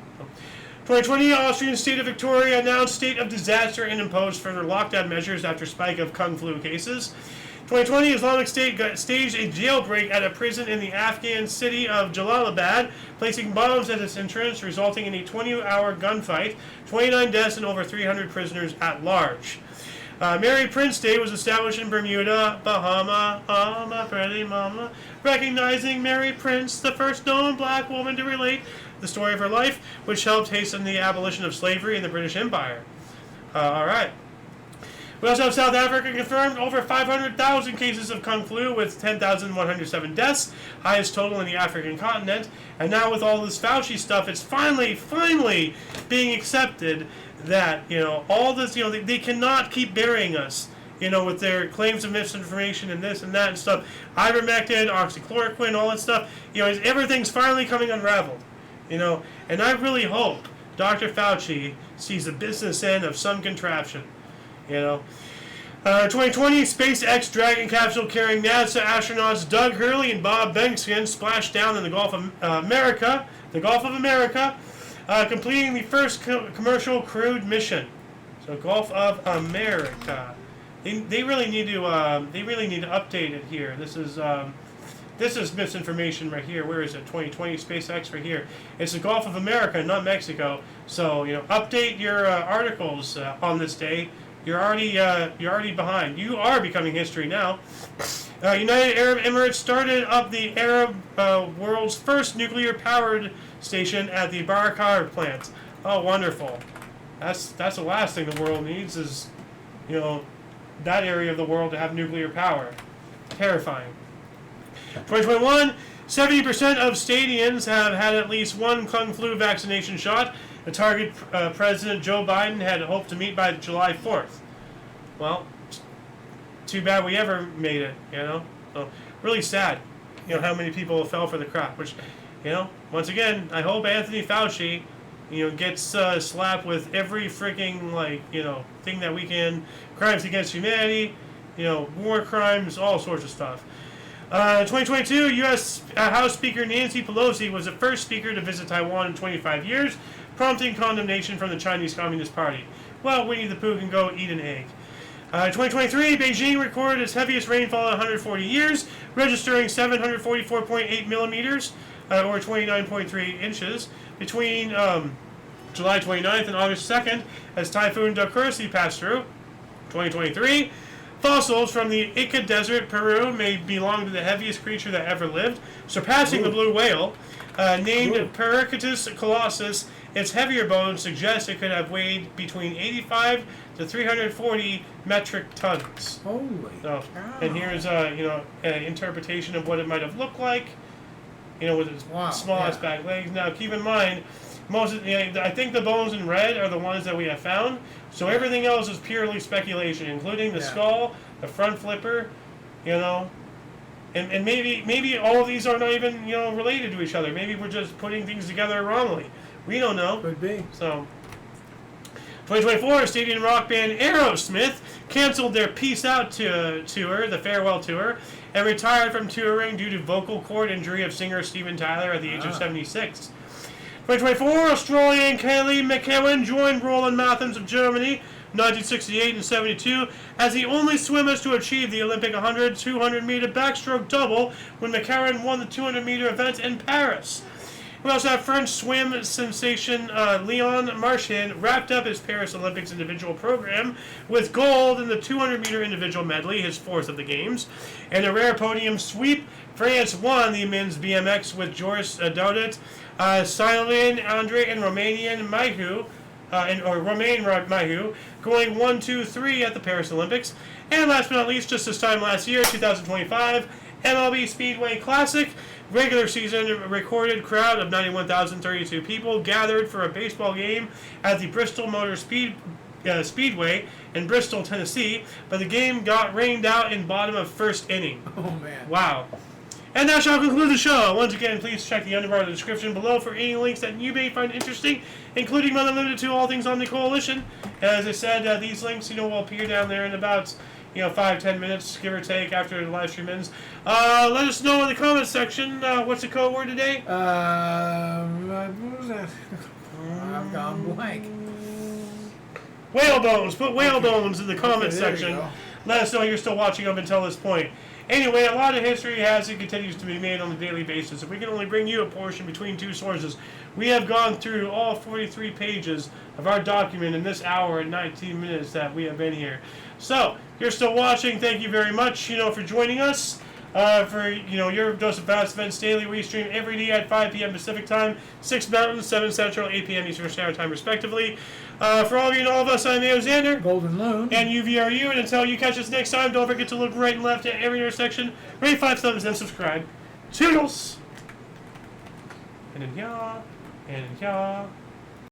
2020, Austrian state of Victoria announced state of disaster and imposed further lockdown measures after spike of Kung flu cases. 2020, Islamic State staged a jailbreak at a prison in the Afghan city of Jalalabad, placing bombs at its entrance, resulting in a 20-hour gunfight, 29 deaths, and over 300 prisoners at large. Mary Prince Day was established in Bermuda, Bahama, pretty mama, recognizing Mary Prince, the first known black woman to relate the story of her life, which helped hasten the abolition of slavery in the British Empire. All right. We also have South Africa confirmed over 500,000 cases of Kung flu with 10,107 deaths, highest total in the African continent. And now with all this Fauci stuff, it's finally being accepted that, all this, they cannot keep burying us, with their claims of misinformation and this and that and stuff. Ivermectin, oxychloroquine, all that stuff, everything's finally coming unraveled, And I really hope Dr. Fauci sees the business end of some contraption. 2020, SpaceX Dragon capsule carrying NASA astronauts Doug Hurley and Bob Bengskin splashed down in the Gulf of America, completing the first commercial crewed mission. So Gulf of America. They really need to update it here. This is misinformation right here. Where is it? 2020 SpaceX right here. It's the Gulf of America, not Mexico. So update your articles on this day. You're already behind. You are becoming history now. United Arab Emirates started up the Arab world's first nuclear-powered station at the Barakar plant. Oh, wonderful! That's the last thing the world needs is, that area of the world to have nuclear power. Terrifying. 2021, 70% of stadiums have had at least one Kung Flu vaccination shot. The target President Joe Biden had hoped to meet by July 4th. Well, too bad we ever made it, So, really sad, how many people fell for the crap. Which, once again, I hope Anthony Fauci, gets slapped with every freaking, thing that we can. Crimes against humanity, war crimes, all sorts of stuff. 2022, U.S. House Speaker Nancy Pelosi was the first speaker to visit Taiwan in 25 years, prompting condemnation from the Chinese Communist Party. Well, Winnie the Pooh can go eat an egg. 2023, Beijing recorded its heaviest rainfall in 140 years, registering 744.8 millimeters, or 29.3 inches, between July 29th and August 2nd, as Typhoon Dokursi passed through. 2023, fossils from the Ica Desert, Peru, may belong to the heaviest creature that ever lived, surpassing the blue whale. Named Pericatus colossus, its heavier bones suggest it could have weighed between 85 to 340 metric tons. Holy cow. And here's an interpretation of what it might have looked like, with its smallest back legs. Now, keep in mind, I think the bones in red are the ones that we have found. So everything else is purely speculation, including the skull, the front flipper, and maybe all of these are not even related to each other. Maybe we're just putting things together wrongly. We don't know. Could be. So, 2024, Stadium rock band Aerosmith canceled their Peace Out tour, the farewell tour, and retired from touring due to vocal cord injury of singer Steven Tyler at the age of 76. 2024, Australian Kaylee McEwen joined Roland Mathens of Germany, 1968 and 72, as the only swimmers to achieve the Olympic 100, 200-meter backstroke double when McEwen won the 200-meter event in Paris. We also have French swim sensation Leon Marchand wrapped up his Paris Olympics individual program with gold in the 200-meter individual medley, his fourth of the Games. And a rare podium sweep, France won the men's BMX with Joris Daudet, Silene Andre, and Romanian Mahu, Romain Mahu, going 1, 2, 3 at the Paris Olympics. And last but not least, just this time last year, 2025, MLB Speedway Classic. Regular season recorded crowd of 91,032 people gathered for a baseball game at the Bristol Motor Speedway in Bristol, Tennessee, but the game got rained out in bottom of first inning. Oh, man. Wow. And that shall conclude the show. Once again, please check the underbar of the description below for any links that you may find interesting, including but not limited to all things on the Coalition. As I said, these links, will appear down there in about 5-10 minutes, give or take, after the live stream ends. Let us know in the comments section. What's the code word today? What was that? I've gone blank. Whale bones. Put whale bones in the comments section. Let us know you're still watching up until this point. Anyway, a lot of history has and continues to be made on a daily basis. If we can only bring you a portion between two sources, we have gone through all 43 pages of our document in this hour and 19 minutes that we have been here. So, if you're still watching, thank you very much, for joining us. For, your dose of fast events daily, we stream every day at 5 p.m. Pacific Time, 6 Mountain, 7 Central, 8 p.m. Eastern Standard Time, respectively. For all of you and all of us, I'm Xander. Golden Loon. And UVRU. And until you catch us next time, don't forget to look right and left at every intersection, rate 5 thumbs, and subscribe. Toodles! And in ya, and in ya.